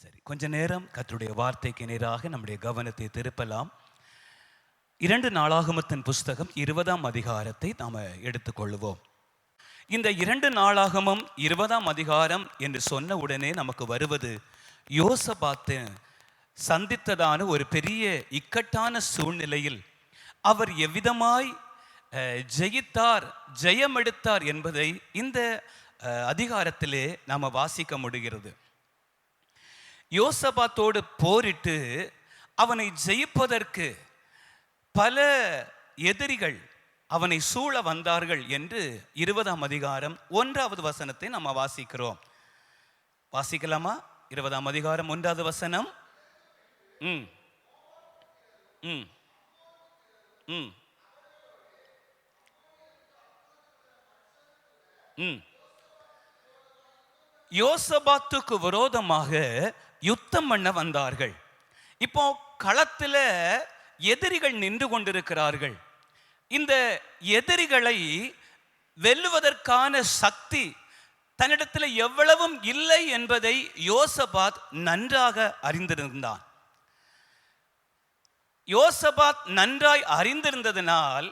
சரி, கொஞ்ச நேரம் கர்த்தருடைய வார்த்தைக்கு நேராக நம்முடைய கவனத்தை திருப்பலாம். 2 நாளாகமத்தின் புஸ்தகம் 20ஆம் அதிகாரத்தை நாம எடுத்துக்கொள்வோம். இந்த 2 நாளாகமம் 20ஆம் அதிகாரம் என்று சொன்ன உடனே நமக்கு வருவது யோசபாத்து சந்தித்ததான ஒரு பெரிய இக்கட்டான சூழ்நிலையில் அவர் எவ்விதமாய் ஜெயித்தார், ஜெயமெடுத்தார் என்பதை இந்த அதிகாரத்திலே நாம வாசிக்க முடிகிறது. யோசபாத்தோடு போரிட்டு அவனை ஜெயிப்பதற்கு பல எதிரிகள் அவனை சூழ வந்தார்கள் என்று 20ஆம் அதிகாரம் 1வது வசனத்தை நம்ம வாசிக்கிறோம். வாசிக்கலாமா? 20ஆம் அதிகாரம் 1வது வசனம். யோசபாத்துக்கு விரோதமாக யுத்தம் பண்ண வந்தார்கள். இப்போ களத்தில் எதிரிகள் நின்று கொண்டிருக்கிறார்கள். இந்த எதிரிகளை வெல்லுவதற்கான சக்தி தன்னிடத்தில் எவ்வளவும் இல்லை என்பதை யோசபாத் நன்றாக அறிந்திருந்தான். யோசபாத் நன்றாய் அறிந்திருந்ததனால்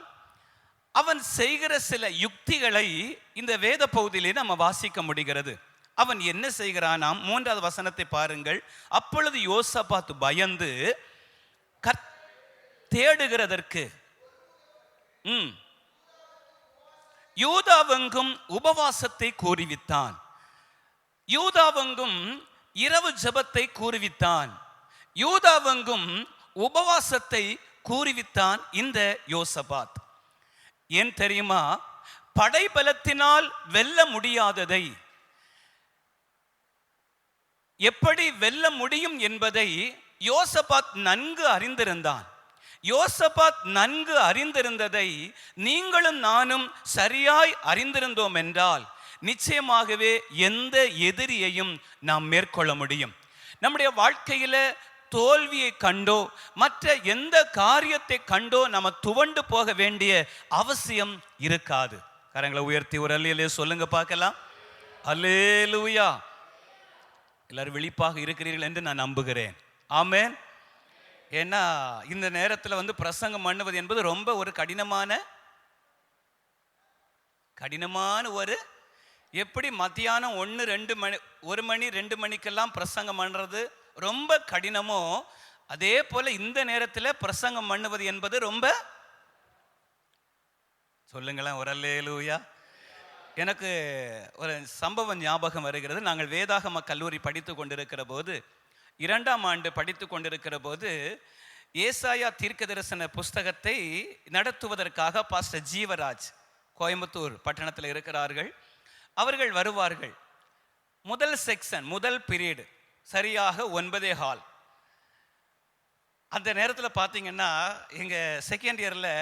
அவன் செய்கிற சில யுக்திகளை இந்த வேத பகுதியிலே நம்ம வாசிக்க முடிகிறது. அவன் என்ன செய்கிறானாம்? 3வது வசனத்தை பாருங்கள். அப்பொழுது யோசபாத் பயந்து தேடுகிறதற்கு யூதாவெங்கும் உபவாசத்தை கூறிவித்தான். யூதாவெங்கும் இரவு ஜெபத்தை கூறிவித்தான். யூதாவெங்கும் உபவாசத்தை கூறிவித்தான் இந்த யோசபாத். ஏன் தெரியுமா? படைபலத்தினால் வெல்ல முடியாததை எப்படி வெல்ல முடியும் என்பதை யோசபாத் நன்கு அறிந்திருந்தான். யோசபாத் நன்கு அறிந்திருந்ததை நீங்களும் நானும் சரியாய் அறிந்திருந்தோம் என்றால் நிச்சயமாகவே எந்த எதிரியையும் நாம் மேற்கொள்ள முடியும். நம்முடைய வாழ்க்கையில தோல்வியை கண்டோ மற்ற எந்த காரியத்தை கண்டோ நம்ம துவண்டு போக வேண்டிய அவசியம் இருக்காது. கரங்களை உயர்த்தி ஒரு அல்லேலூயா சொல்லுங்க பார்க்கலாம். அல்லேலூயா. எல்லாரும் விழிப்பாக இருக்கிறீர்கள் என்று நான் நம்புகிறேன். ஆமென். ஏன்னா இந்த நேரத்தில் பிரசங்கம் பண்ணுவது என்பது ரொம்ப ஒரு கடினமான ஒரு எப்படி மத்தியானம் 1 மணி 2 மணிக்கெல்லாம் பிரசங்கம் பண்ணுறது ரொம்ப கடினமோ அதே போல இந்த நேரத்தில் பிரசங்கம் பண்ணுவது என்பது ரொம்ப, சொல்லுங்களேன் ஒரு அல்லேலூயா. எனக்கு ஒரு சம்பவம் ஞாபகம் வருகிறது. நாங்கள் வேதாகம கல்லூரி படித்து கொண்டிருக்கிற போது 2ஆம் ஆண்டு படித்து கொண்டிருக்கிற போது ஏசாயா தீர்க்க தரிசன புஸ்தகத்தை நடத்துவதற்காக பாஸ்டர் ஜீவராஜ் கோயம்புத்தூர் பட்டணத்தில் இருக்கிறார்கள். அவர்கள் வருவார்கள். முதல் செக்ஷன், முதல் பீரியடு சரியாக 9:15. அந்த நேரத்தில் பார்த்தீங்கன்னா எங்கள் செகண்ட் இயரில்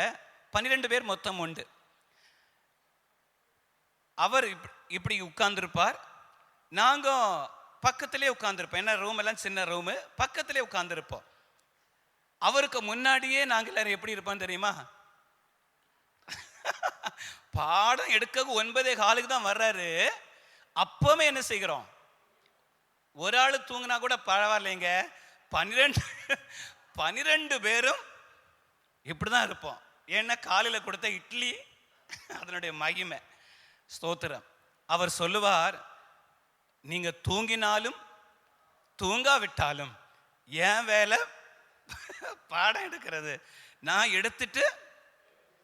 12 பேர் மொத்தம் உண்டு. அவர் இப்படி உட்கார்ந்துருப்பார், நாங்கள் பக்கத்திலே உட்கார்ந்துருப்போம். ஏன்னா ரூம் எல்லாம் சின்ன ரூமு, பக்கத்திலே உட்கார்ந்துருப்போம். அவருக்கு முன்னாடியே நாங்கள் எல்லாரும் எப்படி இருப்போம் தெரியுமா? பாடம் எடுக்க 9:15 தான் வர்றாரு. அப்பவுமே என்ன செய்கிறோம்? ஒரு ஆள் தூங்கினா கூட பரவாயில்லைங்க, 12 பேரும் இப்படிதான் இருப்போம். ஏன்னா காலையில் கொடுத்த இட்லி அதனுடைய மகிமை, ஸ்தோத்திரம். அவர் சொல்லுவார், நீங்க தூங்கினாலும் தூங்காவிட்டாலும் ஏன் வேலை பாடம் எடுக்கிறது, நான் எடுத்துட்டு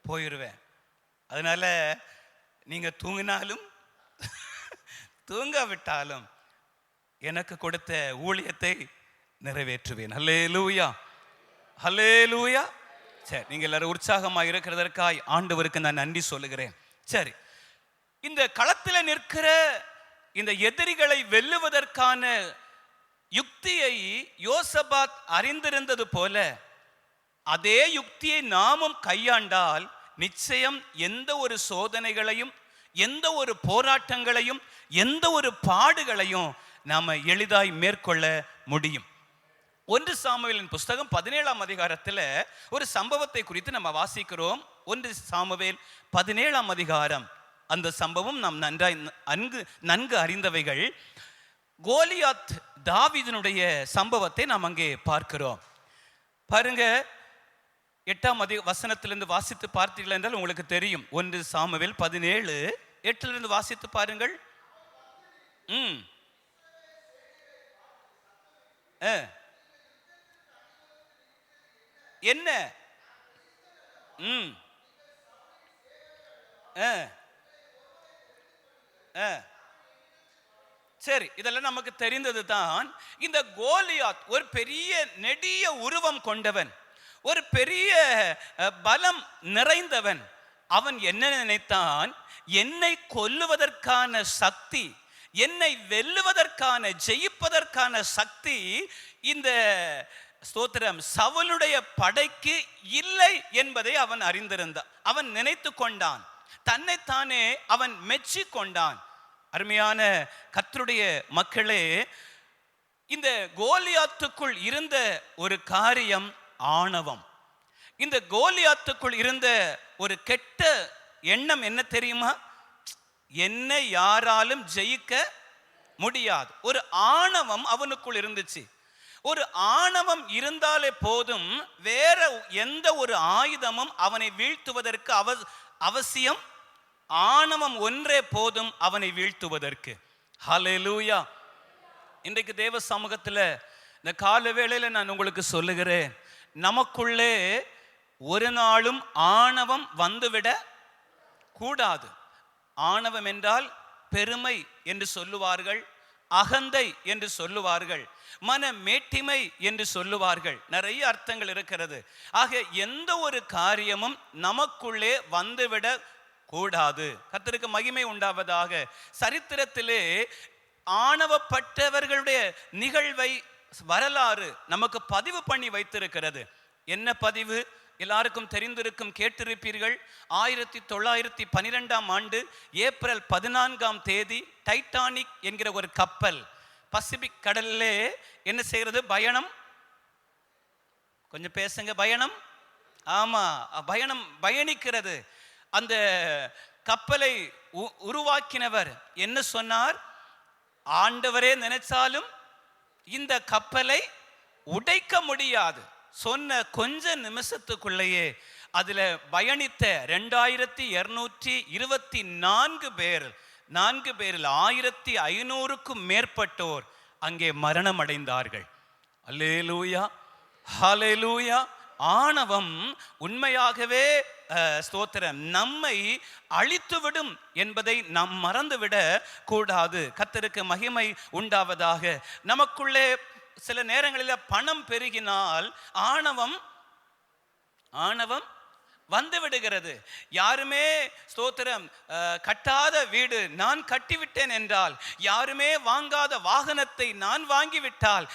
போயிடுவேன். அதனால நீங்க தூங்கினாலும் தூங்காவிட்டாலும் எனக்கு கொடுத்த ஊழியத்தை நிறைவேற்றுவேன். ஹல்லேலூயா, ஹல்லேலூயா. சரி, நீங்க எல்லாரும் உற்சாகமாக இருக்கிறதற்காய் ஆண்டவருக்கு நான் நன்றி சொல்லுகிறேன். சரி, இந்த களத்தில் நிற்கிற இந்த எதிரிகளை வெல்லுவதற்கான யுக்தியை யோசபாத் அறிந்திருந்தது போல அதே யுக்தியை நாமும் கையாண்டால் நிச்சயம் எந்த ஒரு சோதனைகளையும், எந்த ஒரு போராட்டங்களையும், எந்த ஒரு பாடுகளையும் நாம எளிதாய் மேற்கொள்ள முடியும். 1 சாமுவேலின் புஸ்தகம் 17ஆம் அதிகாரத்தில் ஒரு சம்பவத்தை குறித்து நம்ம வாசிக்கிறோம். 1 சாமுவேல் 17ஆம் அதிகாரம். அந்த சம்பவம் நாம் நன்கு அறிந்தவைகள். கோலியாத் தாவீதினுடைய சம்பவத்தை நாம் அங்கே பார்க்கிறோம். பாருங்க, 8ஆம் வசனத்திலிருந்து வாசித்து பார்த்தீர்கள் என்றால் உங்களுக்கு தெரியும். 1 சாமுவேல் 17:8 வாசித்து பாருங்கள். என்ன சரி, இதெல்லாம் நமக்கு தெரிந்தது தான். இந்த கோலியாத் ஒரு பெரிய நெடிய உருவம் கொண்டவன், ஒரு பெரிய பலம் நிறைந்தவன். அவன் என்ன நினைத்தான்? என்னை கொல்லுவதற்கான சக்தி, என்னை வெல்லுவதற்கான, ஜெயிப்பதற்கான சக்தி இந்த ஸ்தோத்திரம் சவுலுடைய படைக்கு இல்லை என்பதை அவன் அறிந்திருந்தான். அவன் நினைத்து கொண்டான், தன்னைத்தானே அவன் மெச்சி கொண்டான். அருமையான கர்த்தருடைய மக்களே, இந்த கோலியாத்துக்குள் இருந்த ஒரு காரியம் ஆணவம். இந்த கோலியாத்துக்குள் இருந்த ஒரு கெட்ட எண்ணம் என்ன தெரியுமா? என்னை யாராலும் ஜெயிக்க முடியாது. ஒரு ஆணவம் அவனுக்குள் இருந்துச்சு. ஒரு ஆணவம் இருந்தாலே போதும், வேற எந்த ஒரு ஆயுதமும் அவனை வீழ்த்துவதற்கு அவசியம். ஆணவம் ஒன்றே போதும் அவனை வீழ்த்துவதற்கு. ஹல்லேலூயா. இன்றைக்கு தேவ சமூகத்தில் இந்த கால வேளையில் நான் உங்களுக்கு சொல்லுகிறேன், நமக்குள்ளே ஒரு நாளும் ஆணவம் வந்துவிட கூடாது. ஆணவம் என்றால் பெருமை என்று சொல்லுவார்கள், அகந்தை என்று சொல்லுவார்கள், மன மேட்டிமை என்று சொல்லுவார்கள். நிறைய அர்த்தங்கள் இருக்கிறது. ஆக எந்த ஒரு காரியமும் நமக்குள்ளே வந்துவிட கூடாது. கர்த்தருக்கு மகிமை உண்டாவதாக. சரித்திரத்திலே ஆணவப்பட்டவர்களுடைய நிகழ்வை வரலாறு நமக்கு பதிவு பண்ணி வைத்திருக்கிறது. என்ன பதிவு? எல்லாருக்கும் தெரிந்திருக்கும், கேட்டிருப்பீர்கள். 1912ஆம் ஆண்டு ஏப்ரல் 14ஆம் தேதி டைட்டானிக் என்கிற ஒரு கப்பல் பசிபிக் கடலிலே என்ன செய்கிறது? பயணம். கொஞ்சம் பேசுங்க. பயணம். ஆமா, பயணிக்கிறது. அந்த கப்பலை உருவாக்கினவர் என்ன சொன்னார்? ஆண்டவரே நினைச்சாலும் இந்த கப்பலை உடைக்க முடியாது. சொன்ன கொஞ்ச நிமிஷத்துக்குள்ளேயே அதுல பயணித்த 2224 பேர், 4 பேரில் 1500க்கும் மேற்பட்டோர் அங்கே மரணம் அடைந்தார்கள். அல்லேலூயா, ஹல்லேலூயா. ஆணவம் உண்மையாகவே ஸ்தோத்திரம் நம்மை அழித்துவிடும் என்பதை நாம் மறந்துவிட கூடாது. கர்த்தருக்கு மகிமை உண்டாவதாக. நமக்குள்ளே சில நேரங்களில் பணம் பெருகினால் ஆணவம் வந்து விடுகிறது. யாருமே ஸ்தோத்திரம் கட்டாத வீடு நான் கட்டிவிட்டேன் என்றால், யாருமே வாங்காத வாகனத்தை நான் வாங்கிவிட்டால்,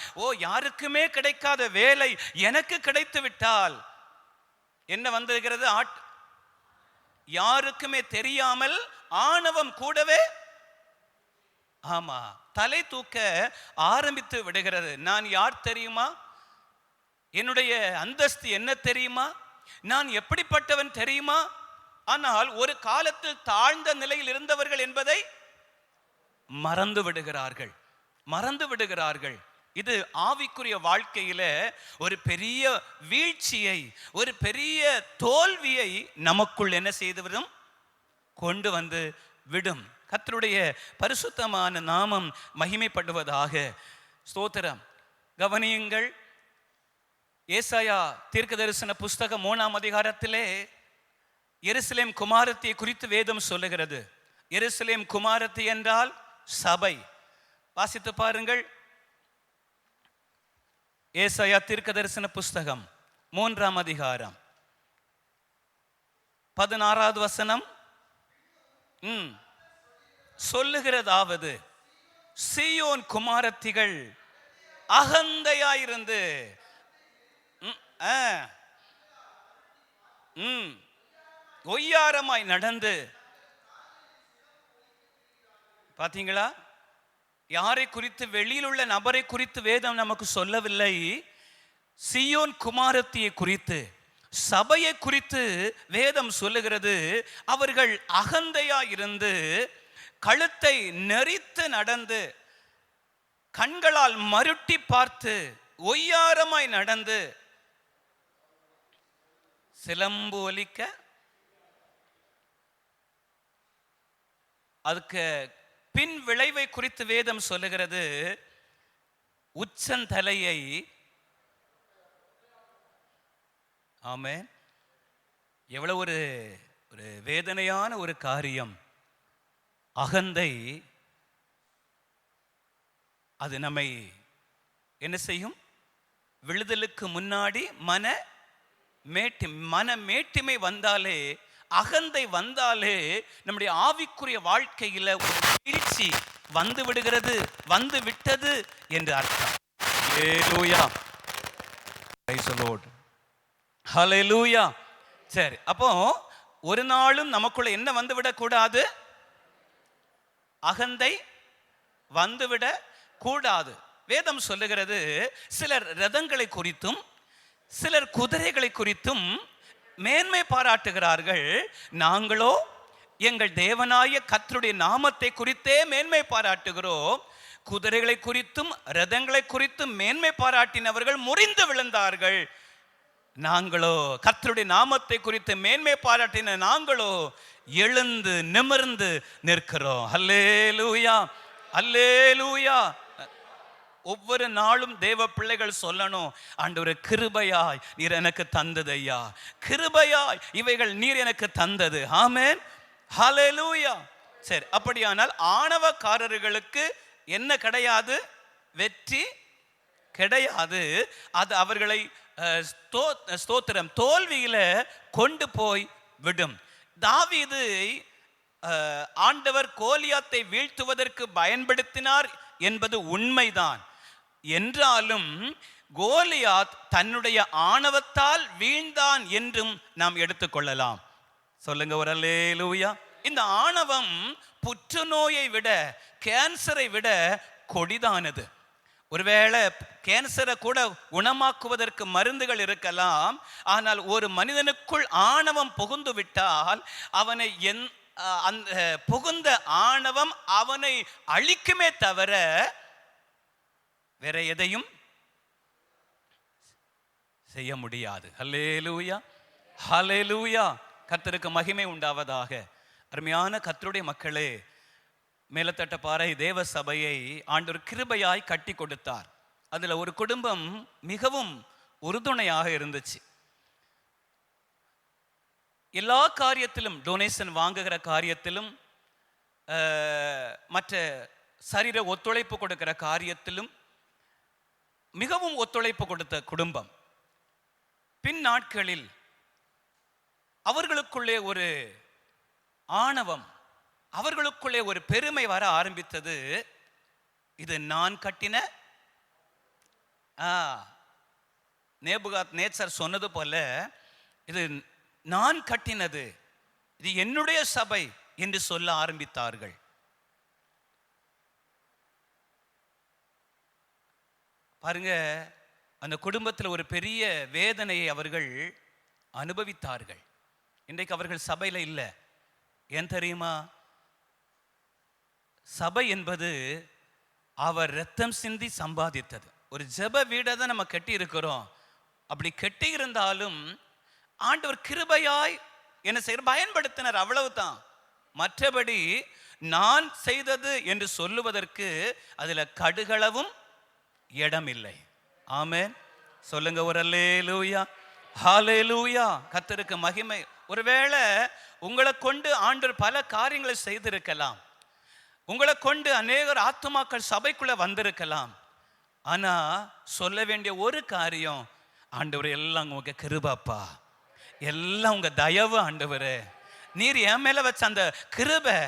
யாருக்குமே கிடைக்காத வேலை எனக்கு கிடைத்து விட்டால் என்ன வந்திருக்கிறது? யாருக்குமே தெரியாமல் ஆணவம் கூடவே தலை தூக்க ஆரம்பித்து விடுகிறது. நான் யார் தெரியுமா? என்னுடைய அந்தஸ்து என்ன தெரியுமா? நான் எப்படிப்பட்டவன் தெரியுமா? ஆனால் ஒரு காலத்தில் தாழ்ந்த நிலையில் இருந்தவர்கள் என்பதை மறந்து விடுகிறார்கள். இது ஆவிக்குரிய வாழ்க்கையில ஒரு பெரிய வீழ்ச்சியை, ஒரு பெரிய தோல்வியை நமக்குள் என்ன செய்துவிடும்? கொண்டு வந்து விடும். கர்த்தருடைய பரிசுத்தமான நாமம் மகிமைப்படுவதாக. ஸ்தோத்திரம். கவனியுங்கள். ஏசாயா தீர்க்கதரிசன புஸ்தகம் 3ஆம் அதிகாரத்திலே எருசலேம் குமாரத்தியை குறித்து வேதம் சொல்லுகிறது. எருசலேம் குமாரத்தி என்றால் சபை. வாசித்து பாருங்கள். ஏசாயா தீர்க்கதரிசன புஸ்தகம் 3ஆம் அதிகாரம் 16வது வசனம் சொல்லுகிறதாவது, சீயோன் குமாரத்திகள் அகந்தையாயிருந்து ஒய்யாரமாய் நடந்து. பாத்தீங்களா? யாரை குறித்து? வெளியில் உள்ள நபரை குறித்து வேதம் நமக்கு சொல்லவில்லை. சீயோன் குமாரத்தியை குறித்து, சபையை குறித்து வேதம் சொல்லுகிறது. அவர்கள் அகந்தையா இருந்து கழுத்தை நெரித்து நடந்து. கண்களால் மருட்டி பார்த்து ஒய்யாரமாய் நடந்து சிலம்பு ஒலிக்க, அதுக்கு பின் விளைவை குறித்து வேதம் சொல்லுகிறது. உச்சந்தலையை, ஆமென், எவ்வளவு ஒரு வேதனையான ஒரு காரியம். அகந்தை அது நம்மை என்ன செய்யும்? விழுதலுக்கு முன்னாடி மன மேட்டிமை வந்தாலே, அகந்தை வந்தாலே நம்முடைய ஆவிக்குரிய வாழ்க்கையில ஒரு வீழ்ச்சி வந்து விடுகிறது, வந்து விட்டது என்று அர்த்தம். ஹல்லேலூயா, பிரைஸ் தி லார்ட், ஹல்லேலூயா. சரி, அப்போ ஒரு நாளும் நமக்குள்ள என்ன வந்து விடக்கூடாது? அகந்தை வந்துவிட கூடாது. வேதம் சொல்லுகிறது, சிலர் ரதங்களை குறித்தும் சிலர் குதிரைகளை குறித்தும் மேன்மை பாராட்டுகிறார்கள். நாங்களோ எங்கள் தேவனாய கர்த்தருடைய நாமத்தை குறித்தே மேன்மை பாராட்டுகிறோம். குதிரைகளை குறித்தும் ரதங்களை குறித்தும் மேன்மை பாராட்டினவர்கள் முறிந்து விழுந்தார்கள். நாங்களோ கர்த்தருடைய நாமத்தை குறித்து மேன்மை பாராட்டின நாங்களோ எழுந்து நிமிர்ந்து நிற்கிறோம். அல்லேலூயா, அல்லேலூயா. ஒவ்வொரு நாளும் தேவ பிள்ளைகள் சொல்லணும், ஆண்டவரே கிருபையாய் நீர் எனக்கு தந்தது ஐயா, கிருபையாய் இவைகள் நீர் எனக்கு தந்தது. ஆமென், ஹல்லேலூயா. சரி, அப்படியானால் ஆணவக்காரர்களுக்கு என்ன கிடையாது? வெற்றி கிடையாது. அது அவர்களை ஸ்தோத்திரம் தோல்வியில கொண்டு போய் விடும். தாவீது ஆண்டவர் கோலியாத்தை வீழ்த்துவதற்கு பயன்படுத்தினார் என்பது உண்மைதான். என்றாலும் கோலியாத் தன்னுடைய ஆணவத்தால் வீழ்ந்தான் என்றும் நாம் எடுத்துக்கொள்ளலாம். சொல்லுங்க ஒரு அல்லேலூயா. இந்த ஆணவம் புற்றுநோயை விட, கேன்சரை விட கொடிதானது. ஒருவேளை கேன்சரை கூட குணமாக்குவதற்கு மருந்துகள் இருக்கலாம். ஆனால் ஒரு மனிதனுக்குள் ஆணவம் புகுந்து விட்டால் அவனை அந்த புகுந்த ஆணவம் அவனை அழிக்குமே தவிர வேற எதையும் செய்ய முடியாது. ஹல்லேலூயா, ஹல்லேலூயா. கர்த்தருக்கு மகிமை உண்டாவதாக. அருமையான கர்த்தருடைய மக்களே, மேலத்தட்டப்பாறை தேவ சபையை ஆண்டவர் கிருபையாய் கட்டி கொடுத்தார். அதுல ஒரு குடும்பம் மிகவும் உறுதுணையாக இருந்துச்சு. எல்லா காரியத்திலும், டொனேஷன் வாங்குகிற காரியத்திலும், மற்ற சரீர ஒத்துழைப்பு கொடுக்கிற காரியத்திலும் மிகவும் ஒத்துழைப்பு கொடுத்த குடும்பம். பின் நாட்களில் அவர்களுக்குள்ளே ஒரு ஆணவம், அவர்களுக்குள்ளே ஒரு பெருமை வர ஆரம்பித்தது. இது நான் கட்டின, நேபுகாத் நேச்சர் சொன்னது போல, இது நான் கட்டினது, இது என்னுடைய சபை என்று சொல்ல ஆரம்பித்தார்கள். பாருங்க, அந்த குடும்பத்தில் ஒரு பெரிய வேதனையை அவர்கள் அனுபவித்தார்கள். இன்றைக்கு அவர்கள் சபையில இல்லை. ஏன் தெரியுமா? சபை என்பது அவர் ரத்தம் சிந்தி சம்பாதித்தது. ஒரு ஜெப வீடை தான் நம்ம கட்டி இருக்கிறோம். அப்படி கட்டி இருந்தாலும் ஆண்டவர் கிருபையாய் என்ன செய்ய பயன்படுத்தினார், அவ்வளவுதான். மற்றபடி நான் செய்தது என்று சொல்லுவதற்கு அதுல கடுகளவும் இடம் இல்லை. ஆமென், சொல்லுங்க ஒரு அல்லேலூயா, ஹல்லேலூயா. கர்த்தருக்கு மகிமை. ஒருவேளை உங்களை கொண்டு ஆண்டவர் பல காரியங்களை செய்திருக்கலாம். உங்களை கொண்டு அநேகர் ஆத்துமாக்கள் சபைக்குள்ள வந்திருக்கலாம். ஆனா சொல்ல வேண்டிய ஒரு காரியம், ஆண்டவர் எல்லாம் உங்க கிருபைப்பா, எல்லாம் உங்க தயவு ஆண்டவரே, நீர் என் மேல வச்ச அந்த கிருபை,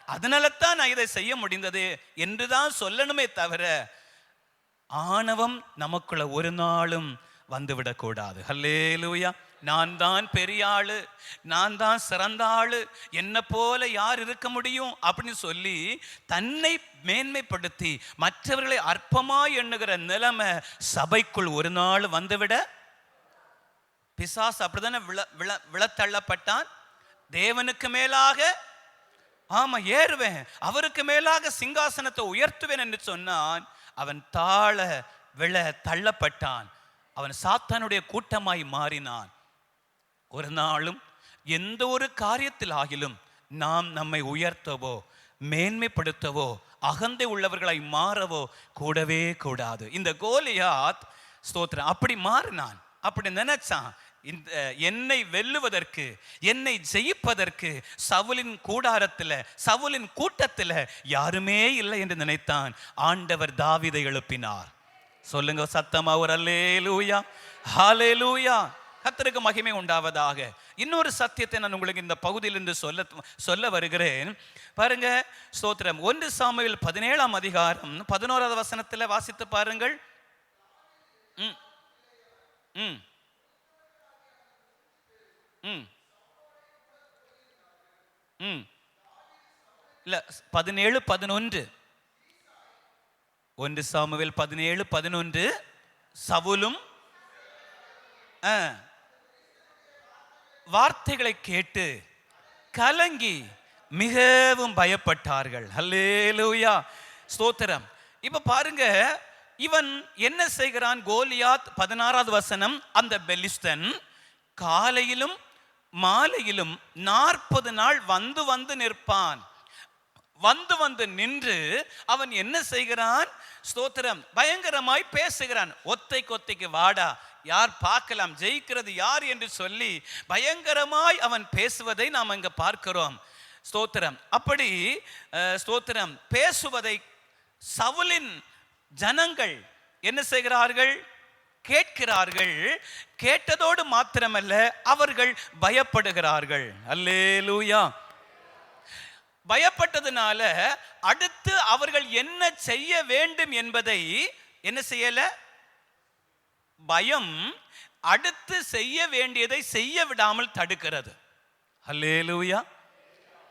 அதனால தான் நான் இதை செய்ய முடிந்தது என்றுதான் சொல்லணுமே தவிர ஆணவம் நமக்குள்ள ஒரு நாளும் வந்துவிடக்கூடாது. ஹல்லேலூயா. நான் தான் பெரிய ஆளு, நான் தான் சிறந்த ஆளு, என்ன போல யார் இருக்க முடியும் அப்படின்னு சொல்லி தன்னை மேன்மைப்படுத்தி மற்றவர்களை அற்பமாய் எண்ணுகிற நிலைமை சபைக்குள் ஒரு நாள் வந்துவிட. பிசாசு அப்படித்தானே விழத்தள்ளப்பட்டான். தேவனுக்கு மேலாக ஏறுவேன், அவருக்கு மேலாக சிங்காசனத்தை உயர்த்துவேன் என்று சொன்னான். அவன் தாழ விழ தள்ளப்பட்டான். அவன் சாத்தானுடைய கூட்டமாய் மாறினான். ஒரு நாளும் எந்த ஒரு காரியத்தில் ஆகிலும் நாம் நம்மை உயர்த்தவோ மேன்மைப்படுத்தவோ அகந்தை உள்ளவர்களாய் மாறவோ கூடவே கூடாது. இந்த கோலியாத் ஸ்தோத்திரம் அப்படி மாறினான், அப்படி நினைச்சான். இந்த என்னை வெல்லுவதற்கு, என்னை ஜெயிப்பதற்கு சவுலின் கூடாரத்தில், சவுலின் கூட்டத்தில் யாருமே இல்லை என்று நினைத்தான். ஆண்டவர் தாவீதை எழுப்பினார். சொல்லுங்க சத்தமா ஒரு அல்லேலூயா, ஹல்லேலூயா. கர்த்தருக்கு மகிமை உண்டாவதாக. இன்னொரு சத்தியத்தை நான் உங்களுக்கு இந்த பகுதியிலிருந்து சொல்ல வருகிறேன். பாருங்க ஸ்தோத்திரம். 1 சாமுவேல் 17ஆம் அதிகாரம் 11வது வசனத்தில் வாசித்து பாருங்கள். இல்ல 17:11. 1 சாமுவேல் 17:11. சவுலும் வார்த்தைகளை கேட்டு கலங்கி மிகவும் பயப்பட்டார்கள். அல்லேலூயா, ஸ்தோத்திரம். இப்ப பாருங்க, இவன் என்ன செய்கிறான்? கோலியாத் 16வது வசனம், அந்த பெலிஸ்தன் காலையிலும் மாலையிலும் 40 நாள் வந்து வந்து நிற்பான். வந்து வந்து நின்று அவன் என்ன செய்கிறான்? ஸ்தோத்திரம், பயங்கரமாய் பேசுகிறான். ஒத்தைக்கு வாடா, யார் பார்க்கலாம், ஜெயிக்கிறது யார் என்று சொல்லி பயங்கரமாய் அவன் பேசுவதை நாம் இங்க பார்க்கிறோம். ஸ்தோத்திரம். அப்படி ஸ்தோத்திரம் பேசுவதை சவுலின் ஜனங்கள் என்ன செய்கிறார்கள்? கேட்கிறார்கள். கேட்டதோடு மாத்திரமல்ல, அவர்கள் பயப்படுகிறார்கள். அல்லேலூயா. பயப்பட்டதுனால அடுத்து அவர்கள் என்ன செய்ய வேண்டும் என்பதை என்ன செய்யல? பயம் அடுத்து செய்ய வேண்டியதை செய்ய விடாமல் தடுக்கிறது. அல்லேலூயா.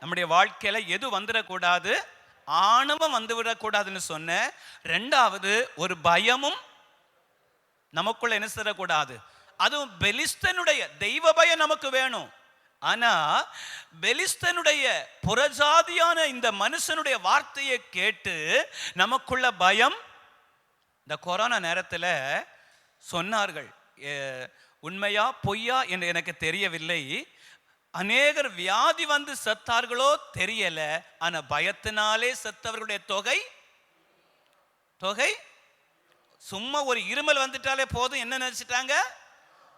நம்முடைய வாழ்க்கையில எது வந்துடக்கூடாது? ஆணவம் வந்துவிடக்கூடாதுன்னு சொன்ன. 2வது, ஒரு பயமும் நமக்குள்ள என்ன செய்யக்கூடாது. அதுவும் பெலிஸ்தனுடைய தெய்வ பயம் நமக்கு வேணும். ஆனா பெலிஸ்தனுடைய புறஜாதியான இந்த மனுஷனுடைய வார்த்தையை கேட்டு நமக்குள்ள பயம். இந்த கொரோனா நேரத்தில் சொன்னார்கள், உண்மையா பொய்யா என்று எனக்கு தெரியவில்லை, அநேகர் வியாதி வந்து செத்தார்களோ தெரியல, ஆனா பயத்தினாலே செத்தவர்களுடைய தொகை சும்மா ஒரு இருமல் வந்துட்டாலே போதும், என்ன நினைச்சிட்டாங்க?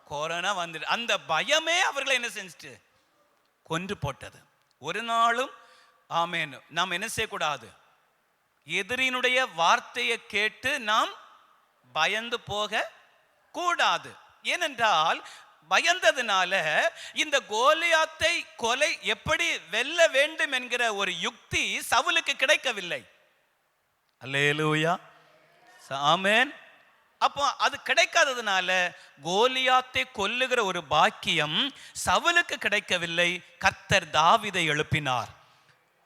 கொரோனா வந்துட்டு. அந்த பயமே அவர்களை என்ன செஞ்சுட்டு கொன்று போட்டது. ஒரு நாளும் ஆமேன் நாம் என்ன செய்யக்கூடாது? எதிரினுடைய வார்த்தையை கேட்டு நாம் பயந்து போக கூடாது. ஏனென்றால் பயந்ததுனால இந்த கோலியாத்தை கொலை எப்படி வெல்ல வேண்டும் என்கிற ஒரு யுக்தி சவுலுக்கு கிடைக்கவில்லை. அல்லேலூயா, ஆமென். அப்போ அது கிடைக்காததுனால கோலியாத்தை கொல்லுகிற ஒரு பாக்கியம் சவுலுக்கு கிடைக்கவில்லை. கர்த்தர் தாவீதை எழுப்பினார்.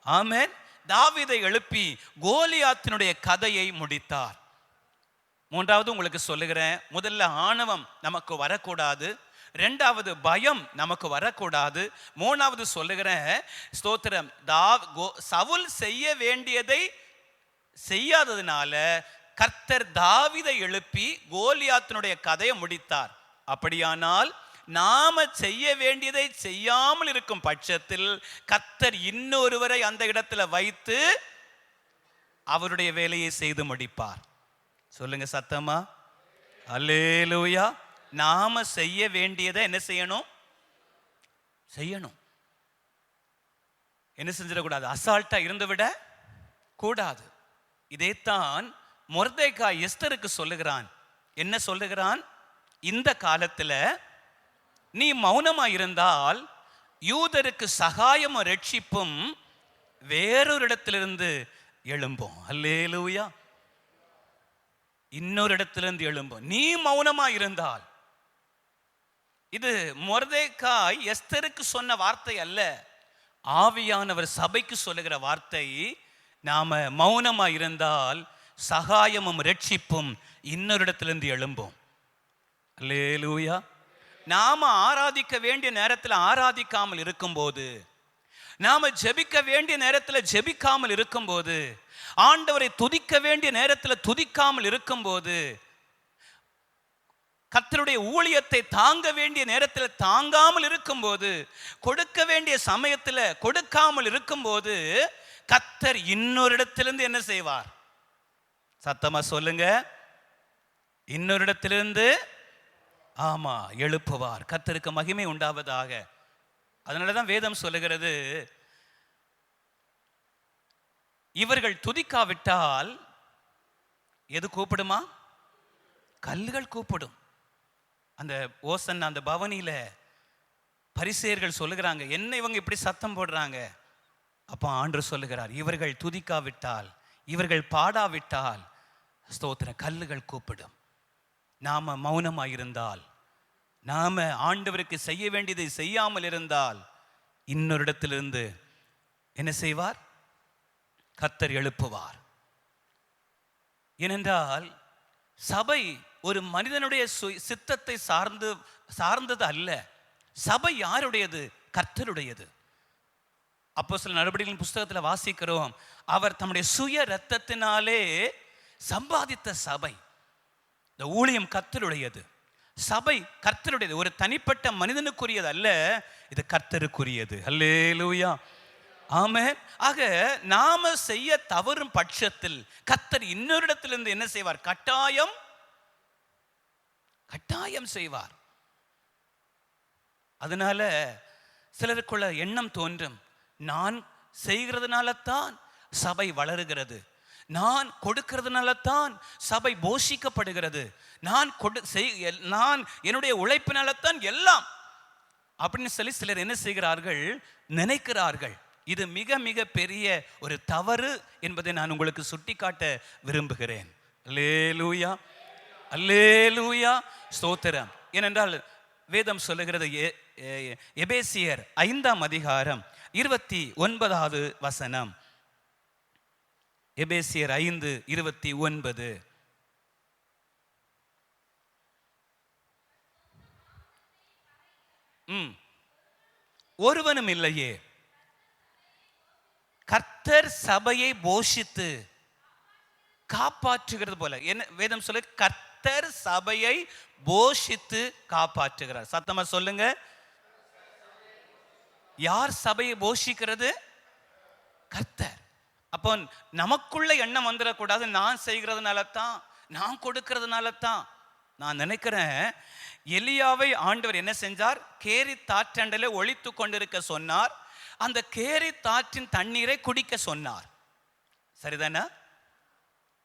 ஆமென். தாவீதை எழுப்பி கோலியாத்தினுடைய கதையை முடித்தார். 3வது உங்களுக்கு சொல்லுகிறேன். முதல்ல ஆணவம் நமக்கு வரக்கூடாது. 2வது பயம் நமக்கு வரக்கூடாது. 3வது சொல்லுகிறேன், ஸ்தோத்திரம், சவுல் செய்ய வேண்டியதை செய்யாததுனால கர்த்தர் தாவீதை எழுப்பி கோலியாத்தினுடைய கதையை முடித்தார். அப்படியானால் நாம செய்ய வேண்டியதை செய்யாமல் இருக்கும் பட்சத்தில் கர்த்தர் இன்னொருவரை அந்த இடத்துல வைத்து அவருடைய வேலையை செய்து முடிப்பார். சொல்லுங்க சத்தமா, அல்லேலூயா. நாம செய்ய வேண்டியதை என்ன செய்யணும்? என்ன செஞ்சிடக்கூடாது? அசால்ட்டா இருந்துவிட கூடாது. இதைத்தான் மொர்தெகாய் எஸ்தருக்கு சொல்லுகிறான். என்ன சொல்லுகிறான்? இந்த காலத்துல நீ மௌனமா இருந்தால் யூதருக்கு சகாயமும் ரட்சிப்பும் வேறொரு இடத்திலிருந்து எழும்பும். அல்லேலூயா. இன்னொரு இடத்திலிருந்து எழும்பும். நீ மௌனமா இருந்தால். இது மொர்தெகாய் எஸ்தருக்கு சொன்ன வார்த்தை அல்ல, ஆவியானவர் சபைக்கு சொல்லுகிற வார்த்தை. நாம மௌனமா இருந்தால் சகாயமும் ரட்சிப்பும் இன்னொரு இடத்திலிருந்து எழும்பும். அல்லேலூயா. நாம ஆராதிக்க வேண்டிய நேரத்தில் ஆராதிக்காமல் இருக்கும்போது, நாம ஜெபிக்க வேண்டிய நேரத்தில் ஜெபிக்காமல் இருக்கும்போது, ஆண்டவரை துதிக்க வேண்டிய நேரத்தில் துதிக்காமல் இருக்கும்போது, கர்த்தருடைய ஊழியத்தை தாங்க வேண்டிய நேரத்தில் தாங்காமல் இருக்கும்போது, கொடுக்க வேண்டிய சமயத்தில் கொடுக்காமல் இருக்கும்போது, கர்த்தர் இன்னொரு இடத்திலிருந்து என்ன செய்வார்? சத்தமா சொல்லுங்க. இன்னொரு இடத்திலிருந்து ஆமா எழுப்புவார். கர்த்தருக்கு மகிமை உண்டாவதாக. அதனாலதான் வேதம் சொல்லுகிறது, இவர்கள் துதிக்காவிட்டால் எது கூப்பிடுமா? கல்லுகள் கூப்பிடும். அந்த ஓசன் அந்த பவனியில பரிசேயர்கள் சொல்லுகிறாங்க, என்ன இவங்க இப்படி சத்தம் போடுறாங்க? அப்ப ஆண்டவர் சொல்லுகிறார், இவர்கள் துதிக்காவிட்டால், இவர்கள் பாடாவிட்டால் ஸ்தோத்திர கல்லுகள் கூப்பிடும். நாம மௌனமாயிருந்தால், நாம ஆண்டவருக்கு செய்ய வேண்டியதை செய்யாமல் இருந்தால், இன்னொரு இடத்திலிருந்து என்ன செய்வார்? கர்த்தர் எழுப்புவார். ஏனென்றால் சபை ஒரு மனிதனுடைய சித்தத்தை சார்ந்தது அல்ல. சபை யாருடையது? கர்த்தருடையது. அப்போஸ்தலர் நடபடிகளின் புஸ்தகத்தில் வாசிக்கிறோம், அவர் தம்முடைய சுய இரத்தத்தினாலே சம்பாதித்த சபை. இந்த ஊழியம் கர்த்தருடையது, சபை கர்த்தருடையது. ஒரு தனிப்பட்ட மனிதனுக்குரியது அல்ல, இது கர்த்தருக்குரியது. அல்லேலூயா, ஆமென். ஆக நாம செய்ய தவறும் பட்சத்தில் கர்த்தர் இன்னொரு இடத்திலிருந்து என்ன செய்வார்? கட்டாயம் செய்வார். அதனால சிலருக்குள்ள எண்ணம் தோன்றும், நான் செய்கிறதுனால தான் சபை வளருகிறது, நான் கொடுக்கிறதுனால தான் சபை போஷிக்கப்படுகிறது, நான் என்னுடைய உழைப்பினால தான் எல்லாம் அப்படின்னு சொல்லி சிலர் என்ன செய்கிறார்கள்? நினைக்கிறார்கள். இது மிக மிக பெரிய ஒரு தவறு என்பதை நான் உங்களுக்கு சுட்டிக்காட்ட விரும்புகிறேன். அல்லேலூயா, அல்லேலூயா, ஸ்தோத்திரம். ஏனென்றால் வேதம் சொல்லுகிறது, எபேசியர் 5ஆம் அதிகாரம் 29வது வசனம். எபேசியர் 5:29. ஒருவனும் இல்லையே, கர்த்தர் சபையை போஷித்து காப்பாற்றுகிறது போல. என்ன வேதம் சொல்ல? கர்த்தர் சபையை போஷித்து காப்பாற்றுகிறார். சத்தமா சொல்லுங்க. யார் சபையை போஷிக்கிறது? கர்த்தர். அப்போ நமக்குள்ள எண்ணம் வந்துடக்கூடாது, நான் செய்கிறதுனால தான், நான் கொடுக்கிறதுனால தான். நான் நினைக்கிறேன், எலியாவை ஆண்டவர் என்ன செஞ்சார்? கேரி தாற்றண்டல ஒளித்து கொண்டிருக்க சொன்னார். அந்த கேரி தாற்றின் தண்ணீரை குடிக்க சொன்னார். சரிதானா?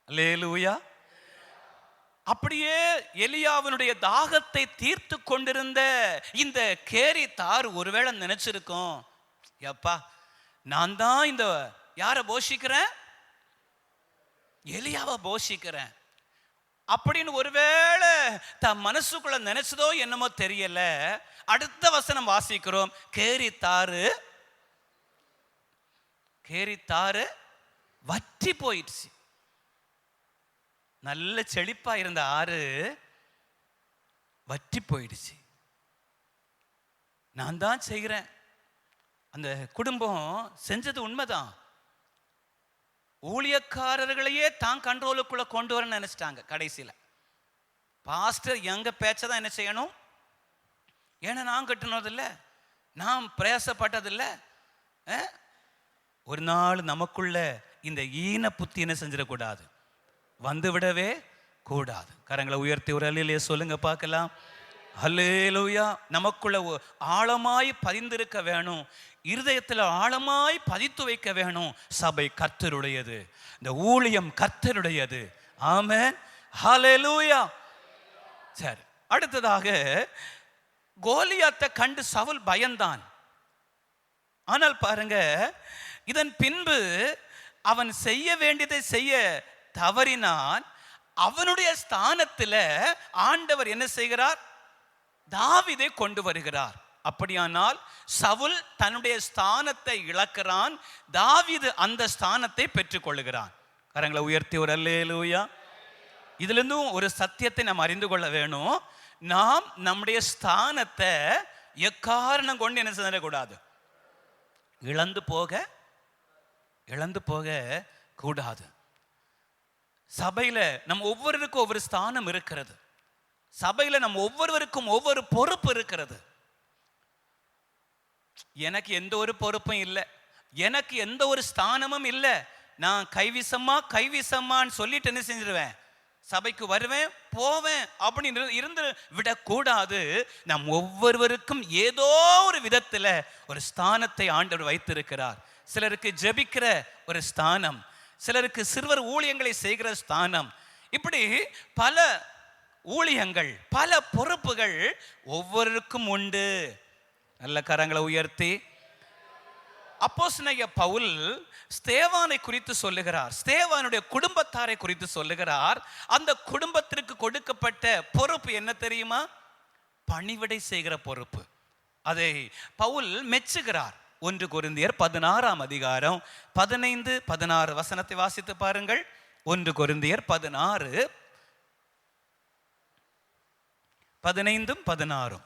அல்லேலூயா. அப்படியே எலியாவினுடைய தாகத்தை தீர்த்து கொண்டிருந்த இந்த கேரி தார் ஒருவேளை நினைச்சிருக்கும், எப்பா நான் தான் இந்த யாரை போஷிக்கிறேன்? எலியாவை போஷிக்கிறேன் அப்படின்னு ஒருவேளை தன் மனசுக்குள்ள நினைச்சதோ என்னமோ தெரியல. அடுத்த வசனம் வாசிக்கிறோம், கேரி தாறு வற்றி போயிடுச்சு. நல்ல செழிப்பா இருந்த ஆறு வற்றி போயிடுச்சு. நான் தான் செய்கிறேன். அந்த குடும்பம் செஞ்சது உண்மைதான். ஊழியக்காரர்களையே தான் கண்ட்ரோலுக்குள்ள கொண்டு வரணும்னு நினைச்சிட்டாங்க. கடைசியில் பாஸ்டர் எங்க பேச்சதான் என்ன செய்யணும்? ஏன்னா நான் கட்டுனதில்லை, நான் பிரயாசப்பட்டதில்லை. ஒரு நாள் நமக்குள்ள இந்த ஈன புத்தி என்ன செஞ்சிடக்கூடாது, வந்து விடவே கூடாது. கரங்களை உயர்த்தி ஒரு அல்லேலூயா சொல்லுங்க பார்க்கலாம். அல்லேலூயா. நமக்குள்ள ஆழமாய் பதிந்திருக்க வேணும், இருதயத்தில் ஆழமாய் பதித்து வைக்க வேணும். சபை கர்த்தருடையது, இந்த ஊழியம் கர்த்தருடையது. ஆமென், ஹல்லேலூயா. சரி, அடுத்ததாக கோலியாத்தை கண்டு சவுல் பயந்தான். ஆனால் பாருங்க, இதன் பின்பு அவன் செய்ய வேண்டியதை செய்ய தவறினான். அவனுடைய ஸ்தானத்தில் ஆண்டவர் என்ன செய்கிறார்? தாவீதை கொண்டு வருகிறார். அப்படியானால் சவுல் தன்னுடைய ஸ்தானத்தை இழக்கிறான், தாவீது அந்த ஸ்தானத்தை பெற்றுக் கொள்ளுகிறான். கரங்களை உயர்த்தி ஒரு அல்லேலூயா. இதுல இருந்தும் ஒரு சத்தியத்தை நாம் அறிந்து கொள்ள வேணும். நாம் நம்முடைய ஸ்தானத்தை எக்காரணம் கொண்டு என்ன செய்யக்கூடாது, இழந்து போக கூடாது. சபையில நம்ம ஒவ்வொருவருக்கும் ஒவ்வொரு ஸ்தானம் இருக்கிறது. சபையில நம்ம ஒவ்வொருவருக்கும் ஒவ்வொரு பொறுப்பு இருக்கிறது. எனக்கு எந்த ஒரு பொறுப்பும் இல்லை, எனக்கு எந்த ஒரு ஸ்தானமும் இல்லை, நான் கைவிசம்மான்னு சொல்லிட்டு என்ன செஞ்சிருவேன், சபைக்கு வருவேன் போவேன் அப்படின்னு இருந்து விடக்கூடாது. நம் ஒவ்வொருவருக்கும் ஏதோ ஒரு விதத்துல ஒரு ஸ்தானத்தை ஆண்டவர் வைத்திருக்கிறார். சிலருக்கு ஜெபிக்கிற ஒரு ஸ்தானம், சிலருக்கு சிறுவர் ஊழியங்களை செய்கிற ஸ்தானம், இப்படி பல ஊழியங்கள், பல பொறுப்புகள் ஒவ்வொருக்கும் உண்டு. நல்ல கரங்களை உயர்த்தி அப்போஸ்தலனாகிய பவுல் ஸ்தேவானை குறித்து சொல்லுகிறார், ஸ்தேவானுடைய குடும்பத்தாரை குறித்து சொல்லுகிறார். அந்த குடும்பத்திற்கு கொடுக்கப்பட்ட பொறுப்பு என்ன தெரியுமா? பணிவிடை செய்கிற பொறுப்பு. அதை பவுல் மெச்சுகிறார். 1 கொரிந்தியர் 16 அதிகாரம் 15, 16 வசனத்தை வாசித்து பாருங்கள். 1 கொரிந்தியர் 16 15 16.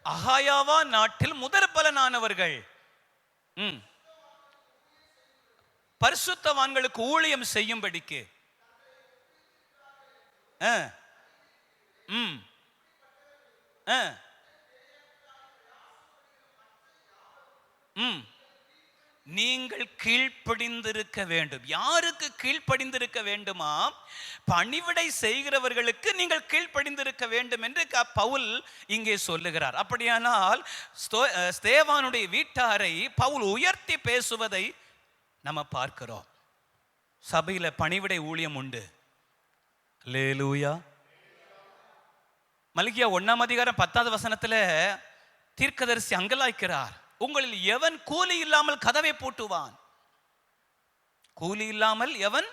அகாயாவா நாட்டில் முதற் பலனானவர்கள் பரிசுத்தவான்களுக்கு ஊழியம் செய்யும்படிக்கு நீங்கள் கீழ்ப்படிந்திருக்க வேண்டும். யாருக்கு கீழ்ப்படிந்திருக்க வேண்டுமா? பணிவிடை செய்கிறவர்களுக்கு நீங்கள் கீழ்ப்படிந்திருக்க வேண்டும் என்று பவுல் இங்கே சொல்லுகிறார். அப்படியானால் ஸ்தேவானுடைய வீட்டாரை பவுல் உயர்த்தி பேசுவதை நம்ம பார்க்கிறோம். சபையில பணிவிடை ஊழியம் உண்டு. அல்லேலூயா. மல்கியா 1 அதிகாரம் 10 வசனத்துல தீர்க்கதரிசி அங்கலாய்க்கிறார், உங்களில் எவன் கூலி இல்லாமல் கதவை பூட்டுவான்? கூலி இல்லாமல் எவன்?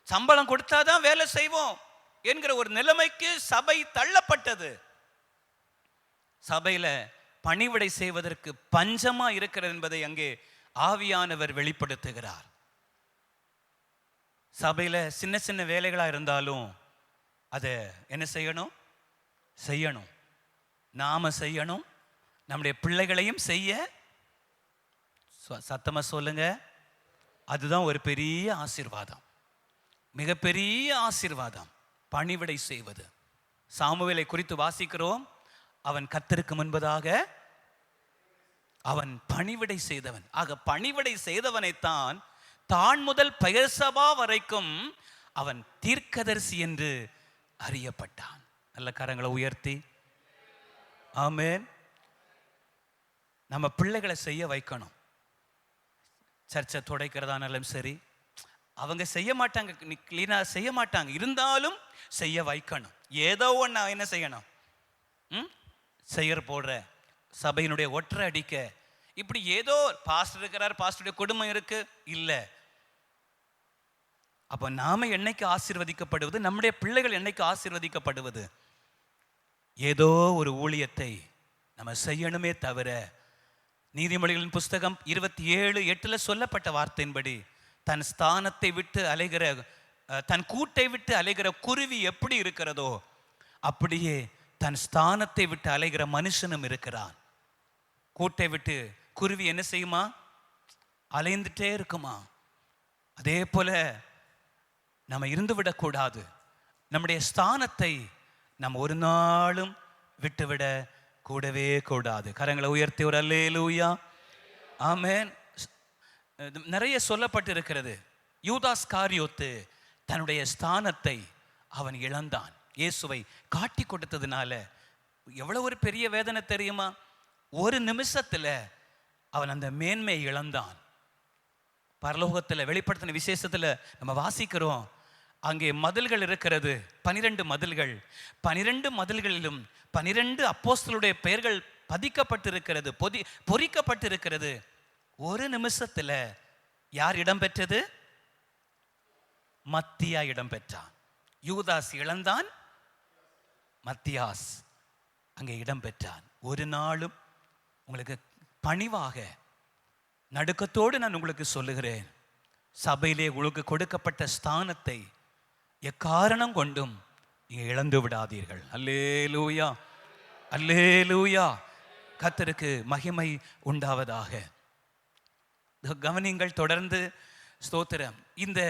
சம்பளம் கொடுத்தாதான் வேலை செய்வோம் என்கிற ஒரு நிலைமைக்கு சபை தள்ளப்பட்டது. சபையில பணிவிடை செய்வதற்கு பஞ்சமா இருக்கிறது என்பதை அங்கே ஆவியானவர் வெளிப்படுத்துகிறார். சபையில சின்ன சின்ன வேலைகளா இருந்தாலும் அதை என்ன செய்யணும்? நாம செய்யணும், நம்முடைய பிள்ளைகளையும் செய்ய. சத்தமா சொல்லுங்க. அதுதான் ஒரு பெரிய ஆசீர்வாதம், மிகப்பெரிய ஆசீர்வாதம், பணிவிடை செய்வது. சாமுவேலை குறித்து வாசிக்கிறோம். அவன் கர்த்தருக்கு முன்பதாக அவன் பணிவிடை செய்தவன். ஆக பணிவிடை செய்தவனைத்தான் தான் முதல் பெயர்சபா வரைக்கும் அவன் தீர்க்கதரிசி என்று அறியப்பட்டான். நல்ல கரங்களை உயர்த்தி ஆமென். நம்ம பிள்ளைகளை செய்ய வைக்கணும். சர்ச்சை துடைக்கிறதானாலும் சரி, அவங்க செய்ய மாட்டாங்க, கிளீனா செய்ய மாட்டாங்க, இருந்தாலும் செய்ய வைக்கணும். ஏதோ ஒன்று என்ன செய்யணும்? செயற் போடுற, சபையினுடைய ஒற்றை அடிக்க, இப்படி ஏதோ பாஸ்டர் இருக்கிறார், பாஸ்டருடைய குடும்பம் இருக்கு, இல்லை. அப்ப நாம என்னைக்கு ஆசீர்வதிக்கப்படுவது? நம்முடைய பிள்ளைகள் என்னைக்கு ஆசீர்வதிக்கப்படுவது? ஏதோ ஒரு ஊழியத்தை நம்ம செய்யணுமே தவிர, நீதிமொழிகளின் புஸ்தகம் 27:8 சொல்லப்பட்ட வார்த்தையின்படி தன் ஸ்தானத்தை விட்டு அலைகிற, தன் கூட்டை விட்டு அலைகிற குருவி எப்படி இருக்கிறதோ அப்படியே தன் ஸ்தானத்தை விட்டு அலைகிற மனுஷனும் இருக்கிறான். கூட்டை விட்டு குருவி என்ன செய்யுமா? அலைந்துட்டே இருக்குமா? அதே போல நம்ம இருந்து விடக்கூடாது. நம்முடைய ஸ்தானத்தை நம்ம ஒரு நாளும் விட்டுவிட கூடவே கூடாது. கரங்களை உயர்த்தி ஒரு அல்லேலூயா ஆமென். நிறைய சொல்லப்பட்டு இருக்கிறது. யூதாஸ் காரியோத்து தன்னுடைய ஸ்தானத்தை அவன் இழந்தான். இயேசுவை காட்டி கொடுத்ததுனால எவ்வளவு ஒரு பெரிய வேதனை தெரியுமா? ஒரு நிமிஷத்துல அவன் அந்த மேன்மையை இழந்தான். பரலோகத்துல வெளிப்படுத்தின விசேஷத்துல நம்ம வாசிக்கிறோம், அங்கே மதில்கள் இருக்கிறது, 12 மதில்கள். 12 மதில்களிலும் 12 அப்போஸ்தலருடைய பெயர்கள் பதிக்கப்பட்டிருக்கிறது, பொறிக்கப்பட்டிருக்கிறது. ஒரு நிமிஷத்துல யார் இடம் பெற்றது? மத்தியா இடம் பெற்றான். யூதாஸ் இழந்தான், மத்தியாஸ் அங்கே இடம் பெற்றான். ஒரு நாளும் உங்களுக்கு பணிவாக நடுக்கத்தோடு நான் உங்களுக்கு சொல்லுகிறேன், சபையிலே உங்களுக்கு கொடுக்கப்பட்ட ஸ்தானத்தை எக்காரணம் கொண்டும் இழந்து விடாதீர்கள். அல்லேலூயா, அல்லேலூயா. கர்த்தருக்கு மகிமை உண்டாவதாக. கவனிங்கள் தொடர்ந்து. ஸ்தோத்திரம். இந்த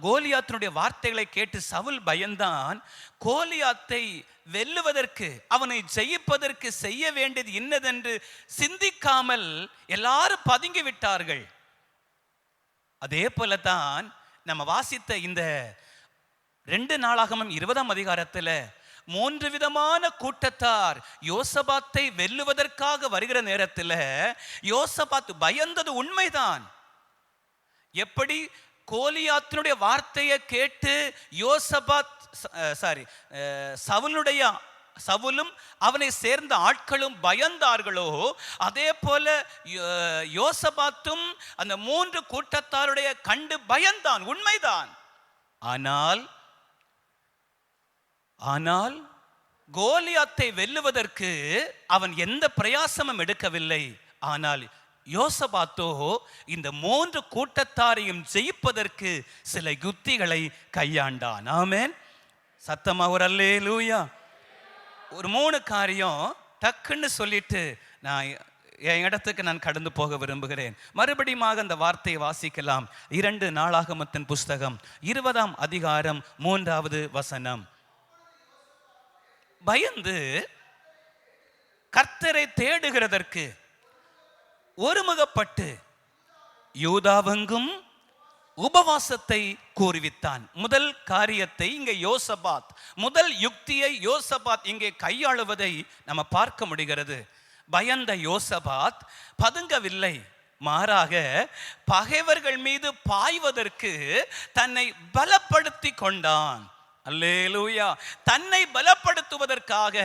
கோலியாத்தினுடைய வார்த்தைகளை கேட்டு சவுல் பயந்தான். கோலியாத்தை வெல்லுவதற்கு, அவனை ஜெயிப்பதற்கு செய்ய வேண்டியது இன்னதென்று சிந்திக்காமல் எல்லாரும் பதுங்கி விட்டார்கள். அதே போலதான் நம்ம வாசித்த இந்த 2 நாளாகமம் 20ஆம் அதிகாரத்தில் 3 விதமான கூட்டத்தார் யோசபாத்தை வெல்லுவதற்காக வருகிற நேரத்தில் யோசபாத் பயந்தது உண்மைதான். எப்படி கோலியாத்தினுடைய வார்த்தையை கேட்டு சவுலும் அவனை சேர்ந்த ஆட்களும் பயந்தார்களோ, அதே போல யோசபாத்தும் அந்த 3 கூட்டத்தாருடைய கண்டு பயந்தான், உண்மைதான். ஆனால் கோலியாத்தை வெல்லுவதற்கு அவன் எந்த பிரயாசமும் எடுக்கவில்லை. ஆனால் யோசபாத்தோ இந்த 3 கூட்டத்தாரையும் ஜெயிப்பதற்கு சில யுக்திகளை கையாண்டான். ஆமென். சத்தமா ஒரு அல்லேலூயா. ஒரு 3 காரியம் டக்குன்னு சொல்லிட்டு நான் என் இடத்துக்கு நான் கடந்து போக விரும்புகிறேன். மறுபடியும் அந்த வார்த்தையை வாசிக்கலாம். 2 நாளாகமத்தின் புஸ்தகம் 20ஆம் அதிகாரம் 3வது வசனம். பயந்து கர்த்தரை தேடுகிறதற்கு ஒருமுகப்பட்டு யூதாவெங்கும் உபவாசத்தை கூறுவித்தான். முதல் காரியத்தை இங்கே யோசபாத், முதல் யுக்தியை யோசபாத் இங்கே கையாளுவதை நம்ம பார்க்க முடிகிறது. பயந்த யோசபாத் பதுங்கவில்லை, மாறாக பகைவர்கள் மீது பாய்வதற்கு தன்னை பலப்படுத்தி கொண்டான். அல்லேலூயா. தன்னை பலப்படுத்துவதற்காக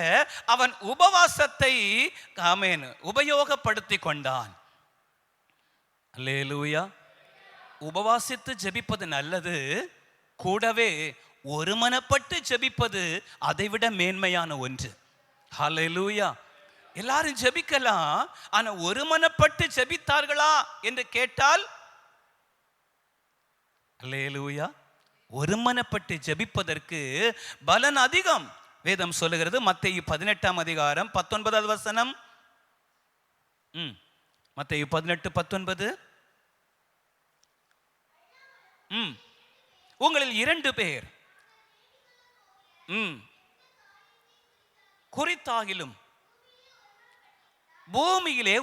அவன் உபவாசத்தை உபயோகப்படுத்தி கொண்டான். அல்லேலூயா. உபவாசித்து ஜெபிப்பது நல்லது, கூடவே ஒருமனப்பட்டு ஜெபிப்பது அதைவிட மேன்மையான ஒன்று. ஹல்லேலூயா. எல்லாரும் ஜெபிக்கலாம், ஆனா ஒருமனப்பட்டு ஜெபித்தார்களா என்று கேட்டால், அல்லேலூயா, ஒருமனப்பட்டு ஜெபிப்பதற்கு பலன் அதிகம். வேதம் சொல்லுகிறது, மத்தேயு 18ஆம் அதிகாரம் 19வது வசனம். மத்தேயு 18:19. உங்களில் 2 பேர் குறித்தாகிலும் பூமியிலே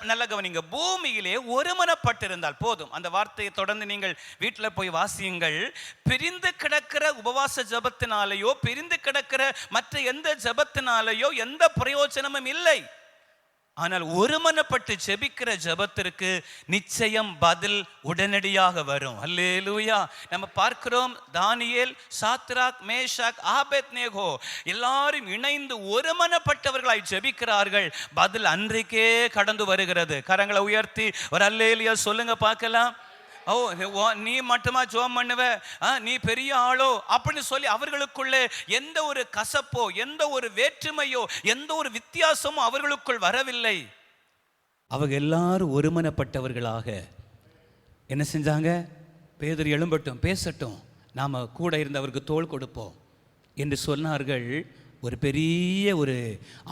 நல்ல கவனிங்க, பூமியிலே ஒருமனப்பட்டிருந்தால் போதும். அந்த வார்த்தையை தொடர்ந்து நீங்கள் வீட்டில் போய் வாசியுங்கள். பிரிந்து கிடக்கிற உபவாச ஜபத்தினாலேயோ, பிரிந்து கிடக்கிற மற்ற எந்த ஜபத்தினாலேயோ எந்த பிரயோஜனமும் இல்லை. ஆனால் ஒருமனப்பட்டு ஜெபிக்கிற ஜெபத்திற்கு நிச்சயம் பதில் உடனடியாக வரும். அல்லேலூயா. நம்ம பார்க்கிறோம், தானியேல், சாத்ராக், மேஷாக், ஆபேத்நேகோ எல்லாரும் இணைந்து ஒருமனப்பட்டவர்களாய் ஜெபிக்கிறார்கள். பதில் அன்றைக்கே கடந்து வருகிறது. கரங்களை உயர்த்தி ஒரு அல்லேலூயா சொல்லுங்க பார்க்கலாம். நீ மட்டுமா ஜெபம் பண்ணுவ, நீ பெரிய ஆளோ அப்படின்னு சொல்லி அவர்களுக்குள்ளே எந்த ஒரு கசப்போ, எந்த ஒரு வேற்றுமையோ, எந்த ஒரு வித்தியாசமோ அவர்களுக்குள் வரவில்லை. அவங்க எல்லாரும் ஒருமனப்பட்டவர்களாக என்ன செஞ்சாங்க? பேதுரு எழும்பட்டும், பேசட்டும், நாம கூட இருந்தவருக்கு தோள் கொடுப்போம் என்று சொன்னார்கள். ஒரு பெரிய ஒரு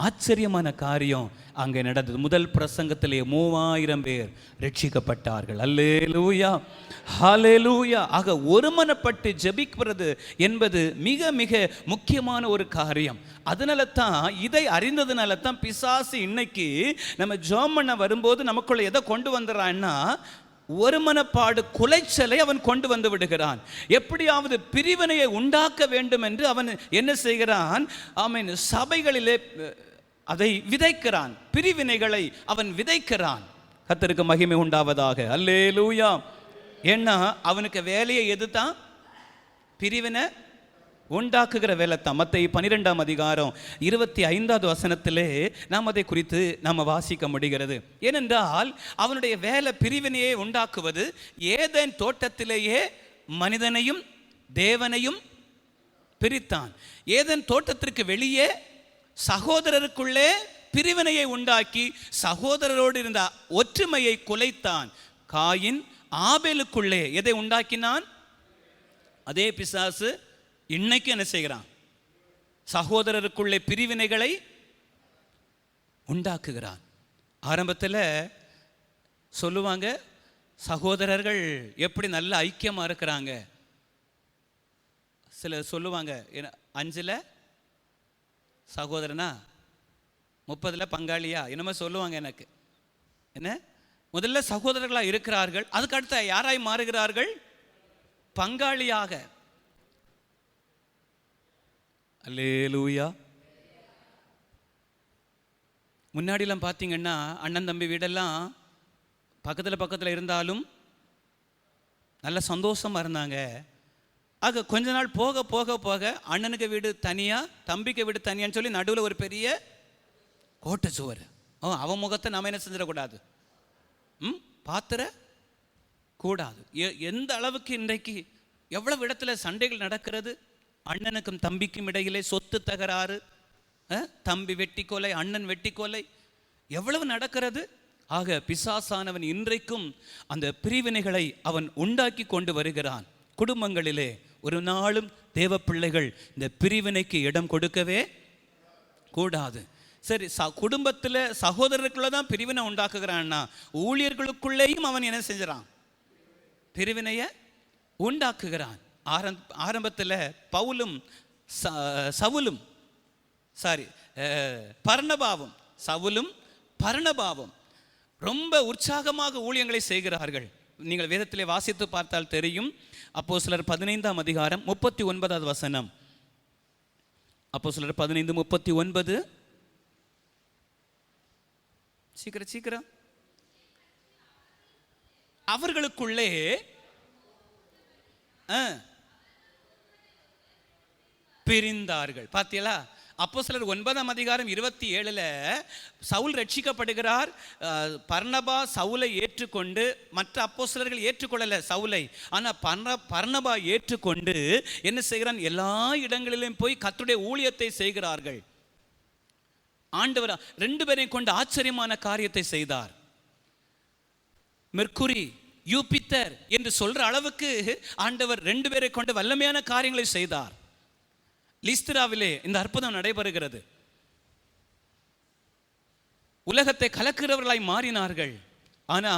ஆச்சரியமான காரியம் அங்கே நடந்தது. முதல் பிரசங்கத்திலே 3000 பேர் ரட்சிக்கப்பட்டார்கள். அல்லேலூயா, ஹல்லேலூயா. ஆக ஒருமனப்பட்டு ஜெபிக்கிறது என்பது மிக மிக முக்கியமான ஒரு காரியம். அதனால தான், இதை அறிந்ததுனால தான் பிசாசு இன்னைக்கு நம்ம ஜெபம் பண்ண வரும்போது நமக்குள்ள எதை கொண்டு வந்துடுறான்னா, ஒருமனப்பாடு, குலைச்சலை அவன் கொண்டு வந்து விடுகிறான். எப்படியாவது பிரிவினையை உண்டாக்க வேண்டும் என்று அவன் என்ன செய்கிறான்? ஆமென். சபைகளிலே அதை விதைக்கிறான், பிரிவினைகளை அவன் விதைக்கிறான். கர்த்தருக்கு மகிமை உண்டாவதாக. அல்லேலூயா. ஏன்னா அவனுக்கு வேலையை எதுதான்? பிரிவினை உண்டாக்குகிற வேலை தான். மத்தேயு 12ஆம் அதிகாரம் 25வது வசனத்திலே நாம் அதை குறித்து நாம் வாசிக்க முடிகிறது. ஏனென்றால் அவனுடைய வேலை பிரிவினையை உண்டாக்குவது. ஏதேன் தோட்டத்திலேயே மனிதனையும் தேவனையும் பிரித்தான். ஏதேன் தோட்டத்திற்கு வெளியே சகோதரருக்குள்ளே பிரிவினையை உண்டாக்கி சகோதரரோடு இருந்த ஒற்றுமையை குலைத்தான். காயின் ஆபேலுக்குள்ளே எதை உண்டாக்கினான்? அதே பிசாசு இன்னைக்கு என்ன செய்கிறான்? சகோதரருக்குள்ளே பிரிவினைகளை உண்டாக்குகிறான். ஆரம்பத்தில் சொல்லுவாங்க, சகோதரர்கள் எப்படி நல்ல ஐக்கியமாக இருக்கிறாங்க. சில சொல்லுவாங்க, 5ல் சகோதரனா 30ல் பங்காளியா என்னமோ சொல்லுவாங்க. எனக்கு என்ன, முதல்ல சகோதரர்களாக இருக்கிறார்கள், அதுக்கு அடுத்த யாராய் மாறுகிறார்கள்? பங்காளியாக. அல்லேலூயா. முன்னாடிலாம் பார்த்தீங்கன்னா அண்ணன் தம்பி வீடெல்லாம் பக்கத்தில் இருந்தாலும் நல்ல சந்தோஷமாக இருந்தாங்க. ஆக கொஞ்ச நாள் போக போக போக அண்ணனுக்கு வீடு தனியாக, தம்பிக்கு வீடு தனியான்னு சொல்லி நடுவில் ஒரு பெரிய கோட்டை சுவர். அவன் முகத்தை நம்ம என்ன செஞ்சிடக்கூடாது, பாத்திர கூடாது. எந்த அளவுக்கு இன்றைக்கு எவ்வளவு இடத்துல சண்டைகள் நடக்கிறது. அண்ணனுக்கும் தம்பிக்கும் இடையிலே சொத்து தகராறு, தம்பி வெட்டி கொலை, அண்ணன் வெட்டி கொலை எவ்வளவு நடக்கிறது. ஆக பிசாசானவன் இன்றைக்கும் அந்த பிரிவினைகளை அவன் உண்டாக்கி கொண்டு வருகிறான். குடும்பங்களிலே ஒரு நாளும் தேவ பிள்ளைகள் இந்த பிரிவினைக்கு இடம் கொடுக்கவே கூடாது. சரி, குடும்பத்தில் சகோதரருக்குள்ள தான் பிரிவினை உண்டாக்குகிறான்னா, ஊழியர்களுக்குள்ளேயும் அவன் என்ன செஞ்சான்? பிரிவினையை உண்டாக்குகிறான். ஆரம்பத்தில் பவுலும் சவுலும் பர்னபாவும் சவுலும் பர்னபாவும் ரொம்ப உற்சாகமாக ஊழியங்களை செய்கிறார்கள். நீங்கள் வேதத்திலே வாசித்து பார்த்தால் தெரியும். அப்போஸ்தலர் 15ஆம் அதிகாரம் 39வது வசனம். அப்போஸ்தலர் 15:39. சீக்கிரம். அவர்களுக்குள்ளே பிரிந்தார்கள். பார்த்தீங்களா? அப்போஸ்தலர் 9ஆம் அதிகாரம் 27ல் சவுல் ரட்சிக்கப்படுகிறார். பர்னபா சவுலை ஏற்றுக்கொண்டு, மற்ற அப்போஸ்தலர்கள் ஏற்றுக்கொள்ளல சவுலை, ஆனால் பர்னபா ஏற்றுக்கொண்டு என்ன செய்கிறான்? எல்லா இடங்களிலும் போய் கர்த்தருடைய ஊழியத்தை செய்கிறார்கள். ஆண்டவர் 2 பேரையும் கொண்டு ஆச்சரியமான காரியத்தை செய்தார். மெர்க்குரி, யூபித்தர் என்று சொல்ற அளவுக்கு ஆண்டவர் 2 பேரை கொண்டு வல்லமையான காரியங்களை செய்தார். லிஸ்திராவிலே இந்த அற்புதம் நடைபெறுகிறது. உலகத்தை கலக்கிறவர்களாய் மாறினார்கள். ஆனா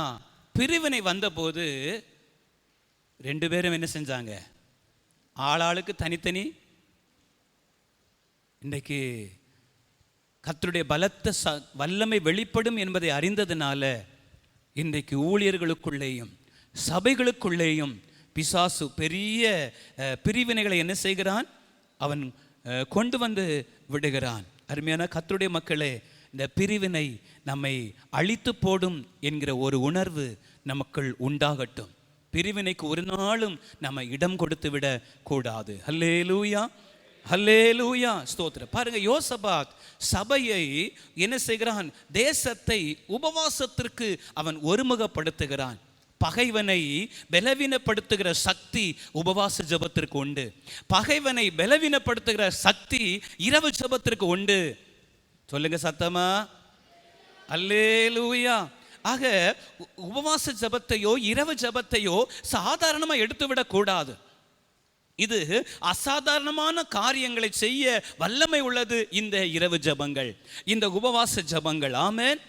பிரிவினை வந்தபோது 2 பேரும் என்ன செஞ்சாங்க? ஆளாளுக்கு தனித்தனி. இன்றைக்கு கர்த்தருடைய பலத்த வல்லமை வெளிப்படும் என்பதை அறிந்ததுனால இன்றைக்கு ஊழியர்களுக்குள்ளேயும் சபைகளுக்குள்ளேயும் பிசாசு பெரிய பிரிவினைகளை என்ன செய்கிறான்? அவன் கொண்டு வந்து விடுகிறான். அருமையான கர்த்தருடைய மக்களே, இந்த பிரிவினை நம்மை அழித்து போடும் என்கிற ஒரு உணர்வு நமக்குள் உண்டாகட்டும். பிரிவினைக்கு ஒரு நாளும் நம்ம இடம் கொடுத்து விட கூடாது. ஹல்லேலூயா, ஹல்லேலூயா, ஸ்தோத்திரம். பாருங்க, யோசபாத் சபையை என்ன செய்கிறான்? தேசத்தை உபவாசத்திற்கு அவன் ஒருமுகப்படுத்துகிறான். பகைவனை பலவீனப்படுத்துகிற சக்தி உபவாச ஜெபத்திற்கு உண்டு. பகைவனை பலவீனப்படுத்துகிற சக்தி இரவு ஜெபத்திற்கு உண்டு. சொல்லுங்க சத்தமா, அல்லேலூயா. ஆக உபவாச ஜெபத்தையோ இரவு ஜெபத்தையோ சாதாரணமா எடுத்துவிடக் கூடாது. இது அசாதாரணமான காரியங்களை செய்ய வல்லமை உள்ளது இந்த இரவு ஜெபங்கள், இந்த உபவாச ஜெபங்கள். ஆமென்.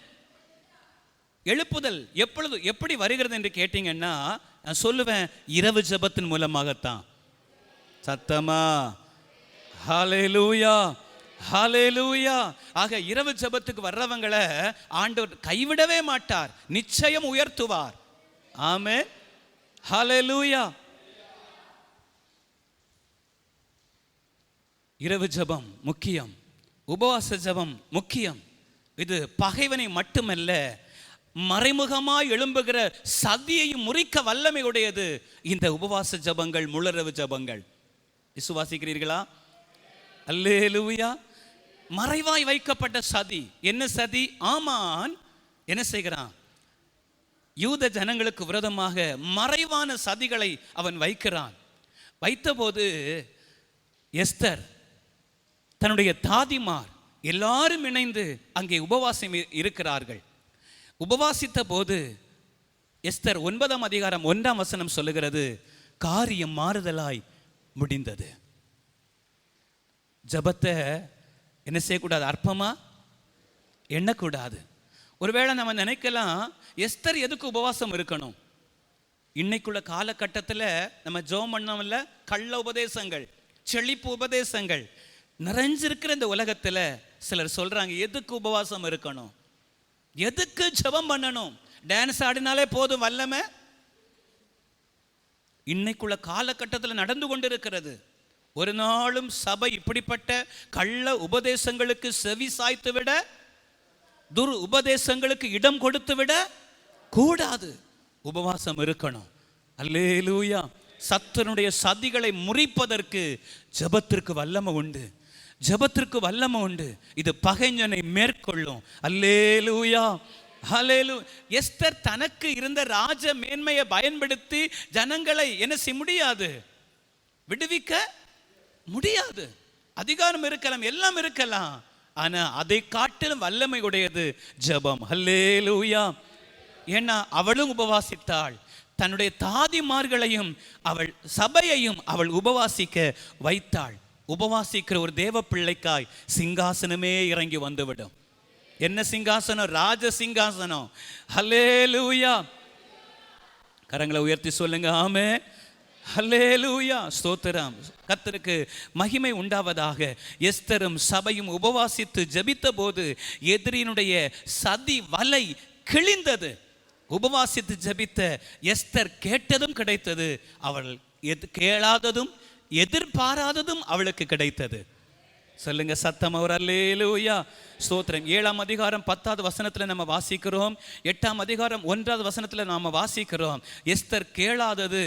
எழுப்புதல் எப்படி வருகிறது என்று கேட்டீங்கன்னா, நான் சொல்லுவேன், இரவு ஜெபத்தின் மூலமாகத்தான். சத்தமா, ஹல்லேலூயா, ஹல்லேலூயா. ஆக இரவு ஜெபத்துக்கு வர்றவங்களை ஆண்டவர் கைவிடவே மாட்டார், நிச்சயம் உயர்த்துவார். ஆமென், ஹல்லேலூயா. இரவு ஜெபம் முக்கியம், உபவாச ஜெபம் முக்கியம். இது பகைவனை மட்டுமல்ல, மறைமுகமாய் எழும்புகிற சதியையும் முறிக்க வல்லமை உடையது இந்த உபவாச ஜெபங்கள், முழரவு ஜெபங்கள். விசுவாசிக்கிறீர்களா? அல்லேலூயா. மறைவாய் வைக்கப்பட்ட சதி. என்ன சதி? ஆமான் என்ன செய்கிறான்? யூத ஜனங்களுக்கு விரோதமாக மறைவான சதிகளை அவன் வைக்கிறான். வைத்தபோது எஸ்தர், தன்னுடைய தாதிமார் எல்லாரும் இணைந்து அங்கே உபவாசம் இருக்கிறார்கள். உபவாசித்த போது எஸ்தர் 9ஆம் அதிகாரம் 1ஆம் வசனம் சொல்லுகிறது, காரியம் மாறுதலாய் முடிந்தது. ஜபத்தை என்ன செய்யக்கூடாது? அற்பமா எண்ணக்கூடாது. ஒருவேளை நம்ம நினைக்கலாம், எஸ்தர் எதுக்கு உபவாசம் இருக்கணும்? இன்னைக்குள்ள காலகட்டத்தில் நம்ம ஜெபம் பண்ணோம்ல, கள்ள உபதேசங்கள், செழிப்பு உபதேசங்கள் நிறைஞ்சிருக்கிற இந்த உலகத்தில் சிலர் சொல்றாங்க, எதுக்கு உபவாசம் இருக்கணும், எதுக்கு ஜெபம் பண்ணணும், டான்ஸ் ஆடினாலே போதும் வல்லமை. இன்னைக்குள்ள காலகட்டத்தில் நடந்து கொண்டிருக்கிறது. ஒரு நாளும் சபை இப்படிப்பட்ட கள்ள உபதேசங்களுக்கு செவி சாய்த்து விட, துர் உபதேசங்களுக்கு இடம் கொடுத்து விட கூடாது. உபவாசம் இருக்கணும். அல்லேலூயா. சத்துருடைய சதிகளை முறிப்பதற்கு ஜெபத்திற்கு வல்லமை உண்டு, ஜெபத்திற்கு வல்லமை உண்டு. இது பகைஞனை மேற்கொள்ளும். அல்லேலூயா, ஹல்லேலூயா. எஸ்தர் தனக்கு இருந்த ராஜ மேன்மையை பயன்படுத்தி ஜனங்களை என்ன செய்ய முடியாது? விடுவிக்க முடியாது. அதிகாரம் இருக்கலாம், எல்லாம் இருக்கலாம், ஆனா அதை காட்டிலும் வல்லமை உடையது ஜெபம். ஹல்லேலூயா. ஏன்னா அவளும் உபவாசித்தாள், தன்னுடைய தாதிமார்களையும் அவள் சபையையும் அவள் உபவாசிக்க வைத்தாள். உபவாசிக்கிற ஒரு தேவ பிள்ளைக்காய் சிங்காசனமே இறங்கி வந்துவிடும். என்ன சிங்காசனம்? ராஜ சிங்காசனம். ஹல்லேலூயா. கரங்களை உயர்த்தி சொல்லுங்க ஆமென். ஹல்லேலூயா. ஸ்தோத்திரம். கர்த்தருக்கு மகிமை உண்டாவதாக. எஸ்தரும் சபையும் உபவாசித்து ஜெபித்த போது எதிரியினுடைய சதி வலை கிழிந்தது. உபவாசித்து ஜெபித்த எஸ்தர் கேட்டதும் கிடைத்தது, அவள் கேளாததும் எதிர்பாராததும் அவளுக்கு கிடைத்தது. சொல்லுங்க சத்தம் அவர். அல்லேலூயா. ஸ்தோத்திரம். 7ஆம் அதிகாரம் 10வது வசனத்தில் நம்ம வாசிக்கிறோம். 8ஆம் அதிகாரம் 1வது வசனத்தில் நாம் வாசிக்கிறோம். எஸ்தர் கேளாதது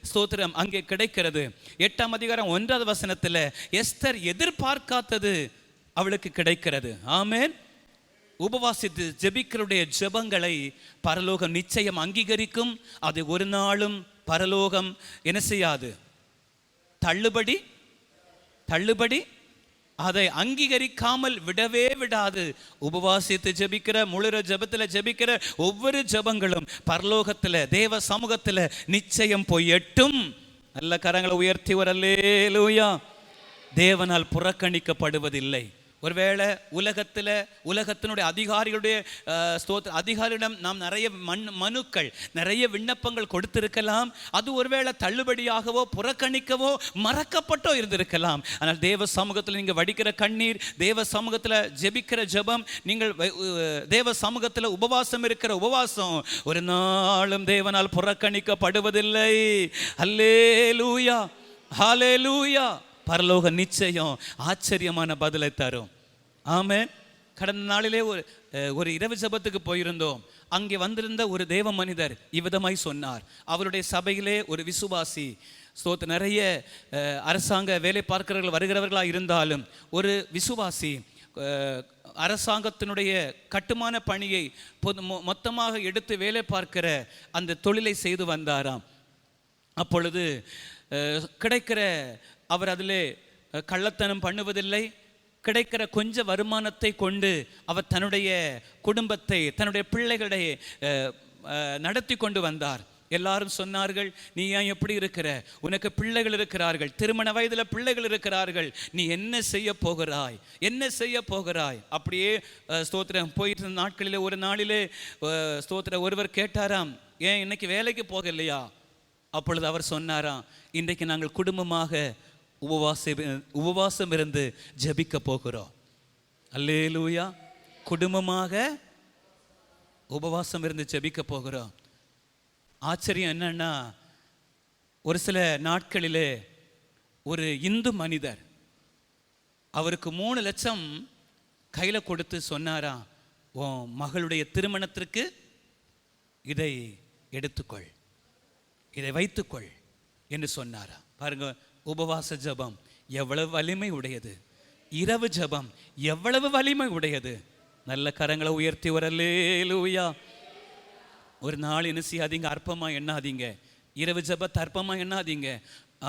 ஸ்தோத்திரம் அங்கே கிடைக்கிறது. 8ஆம் அதிகாரம் 1வது வசனத்தில் எஸ்தர் எதிர்பார்க்காதது அவளுக்கு கிடைக்கிறது. ஆமென். உபவாசித்து ஜெபிக்கிறவுடைய ஜெபங்களை பரலோகம் நிச்சயம் அங்கீகரிக்கும். அது ஒரு நாளும் பரலோகம் என்ன செய்யாது? தள்ளுபடி அதை அங்கீகரிக்காமல் விடவே விடாது. உபவாசித்து ஜெபிக்கிற, முழுற ஜெபத்தில் ஜெபிக்கிற ஒவ்வொரு ஜெபங்களும் பரலோகத்தில் தேவ சமூகத்தில் நிச்சயம் போய் எட்டும். நல்ல கரங்களை உயர்த்தி ஒரு அல்லேலூயா. தேவனால் புறக்கணிக்கப்படுவதில்லை. ஒருவேளை உலகத்தினுடைய அதிகாரிகளிடம் நாம் நிறைய மனுக்கள், நிறைய விண்ணப்பங்கள் கொடுத்திருக்கலாம். அது ஒருவேளை தள்ளுபடியாகவோ புறக்கணிக்கவோ மறக்கப்பட்டோ இருந்திருக்கலாம். ஆனால் தேவ சமூகத்தில் நீங்கள் வடிக்கிற கண்ணீர், தேவ சமூகத்தில் ஜெபிக்கிற ஜெபம், நீங்கள் தேவ சமூகத்தில் உபவாசம் இருக்கிற உபவாசம் ஒரு நாளும் தேவனால் புறக்கணிக்கப்படுவதில்லை. அல்லேலூயா, ஹல்லேலூயா. பரலோக நிச்சயம் ஆச்சரியமான பதிலை தரும். ஆமென். கடந்த நாளிலே ஒரு இரவு ஜெபத்துக்கு போயிருந்தோம். அங்கே வந்திருந்த ஒரு தேவ மனிதர் இவ்விதமாய் சொன்னார். அவருடைய சபையிலே ஒரு விசுவாசி, நிறைய அரசாங்க வேலை பார்க்கிறவர்கள் வருகிறவர்களாக இருந்தாலும் ஒரு விசுவாசி அரசாங்கத்தினுடைய கட்டுமான பணியை மொத்தமாக எடுத்து வேலை பார்க்கிற அந்த தொழிலை செய்து வந்தாராம். அப்பொழுது கிடைக்கிற அவர் அதிலே கள்ளத்தனம் பண்ணுவதில்லை. கிடைக்கிற கொஞ்ச வருமானத்தை கொண்டு அவர் தன்னுடைய குடும்பத்தை, தன்னுடைய பிள்ளைகளை நடத்தி கொண்டு வந்தார். எல்லாரும் சொன்னார்கள், நீ ஏன் எப்படி இருக்கிற? உனக்கு பிள்ளைகள் இருக்கிறார்கள், திருமண வயதில் பிள்ளைகள் இருக்கிறார்கள், நீ என்ன செய்ய போகிறாய், என்ன செய்ய போகிறாய்? அப்படியே ஸ்தோத்திரம் போயிட்டு இருந்த நாட்களிலே ஒரு நாளிலே ஸ்தோத்திரம் ஒருவர் கேட்டாராம், ஏன் இன்னைக்கு வேலைக்கு போகலையா? அப்பொழுது அவர் சொன்னாராம், இன்றைக்கு நாங்கள் குடும்பமாக உபவாசம் இருந்து ஜெபிக்க போகிறோம். அல்லேலூயா. குடும்பமாக உபவாசம் இருந்து ஜெபிக்க போகிறோம். ஆச்சரியம் என்னன்னா, ஒரு சில நாட்களிலே ஒரு இந்து மனிதர் அவருக்கு 3 லட்சம் கையில் கொடுத்து சொன்னாராம், உன் மகளுடைய திருமணத்திற்கு இதை எடுத்துக்கொள், இதை வைத்துக்கொள் என்று சொன்னாரா. பாருங்க, உபவாச ஜபம் எவ்வளவு வலிமை உடையது, இரவு ஜபம் எவ்வளவு வலிமை உடையது. நல்ல கரங்களை உயர்த்தி ஒரு அல்லேலூயா. ஒரு நாள் என்ன செய்யாதீங்க, அற்பமா எண்ணாதீங்க. இரவு ஜபத்தை அற்பமா எண்ணாதீங்க.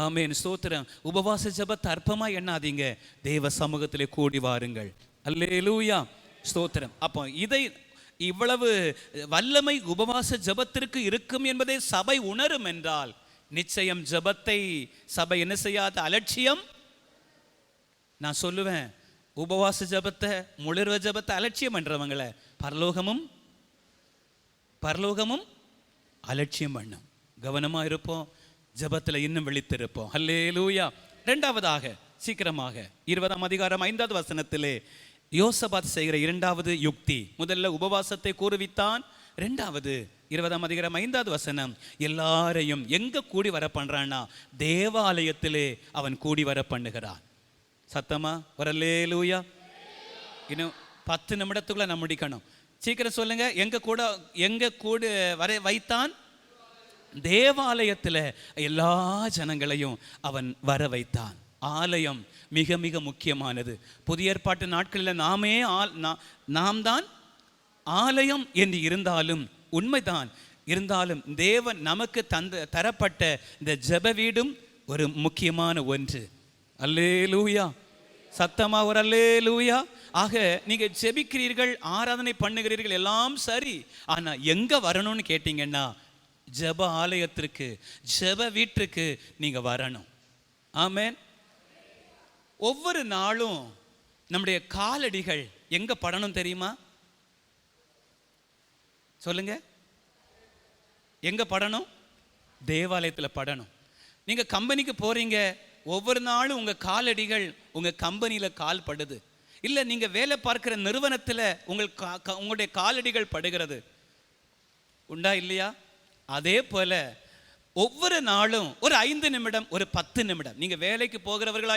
ஆமென், ஸ்தோத்திரம். உபவாச ஜபத்தை அற்பமா எண்ணாதீங்க. தேவ சமூகத்திலே கூடி வாருங்கள். அல்லேலூயா, ஸ்தோத்திரம். அப்போ இதை இவ்வளவு வல்லமை உபவாச ஜபத்திற்கு இருக்கும் என்பதை சபை உணரும் என்றால் நிச்சயம் ஜபத்தை சபை என்ன செய்யாத, அலட்சியம். நான் சொல்லுவேன், உபவாச ஜபத்தை முழுர்வ ஜபத்தை அலட்சியம் பண்றவங்களை பரலோகமும் அலட்சியம் பண்ணும். கவனமா இருப்போம், ஜபத்துல இன்னும் விழித்திருப்போம். அல்லேலூயா. இரண்டாவதாக சீக்கிரமாக 20ஆம் அதிகாரம் 5வது வசனத்திலே யோசபாத் செய்கிற இரண்டாவது யுக்தி. முதல்ல உபவாசத்தை கூறுவித்தான். இரண்டாவது 20ஆம் அதிகாரம் 5வது வசனம், எல்லாரையும் எங்க கூடி வர பண்றான்னா தேவாலயத்திலே அவன் கூடி வர பண்ணுகிறான். சத்தமா ஒரு அல்லேலூயா. இன்னும் 10 நிமிடத்துக்குள்ள நான் முடிக்கணும். சீக்கிரம் சொல்லுங்க. எங்க கூட வர வைத்தான்? தேவாலயத்தில் எல்லா ஜனங்களையும் அவன் வர வைத்தான். ஆலயம் மிக மிக முக்கியமானது. புதிய ஏற்பாட்டு நாட்களில் நாம் தான் ஆலயம் என்று இருந்தாலும் உண்மைதான். இருந்தாலும் தேவன் நமக்கு தரப்பட்ட இந்த ஜெப வீடும் ஒரு முக்கியமான ஒன்று. அல்லேலூயா. சத்தமா ஒரு அல்லேலூயா. ஆக நீங்க ஜெபிக்கிறீர்கள், ஆராதனை பண்ணுகிறீர்கள், எல்லாம் சரி. ஆனா எங்க வரணும்னு கேட்டீங்கன்னா ஜெப ஆலயத்திற்கு, ஜெப வீட்டுக்கு நீங்க வரணும். ஆமென். ஒவ்வொரு நாளும் நம்முடைய காலடிகள் எங்க படணும் தெரியுமா? சொல்லுங்க. எங்க படணும்? தேவாலயத்தில் படணும். நீங்க கம்பெனிக்கு போறீங்க, ஒவ்வொரு நாளும் உங்க காலடிகள் உங்க கம்பெனியில கால் படுது. இல்ல நீங்க வேலை பார்க்கிற நிறுவனத்தில் உங்களுடைய காலடிகள் படுகிறது. உண்டா இல்லையா? அதே போல ஒவ்வொரு நாளும் ஒரு 5 நிமிடம், ஒரு 10 நிமிடம் நீங்க வேலைக்கு போகிறவர்களா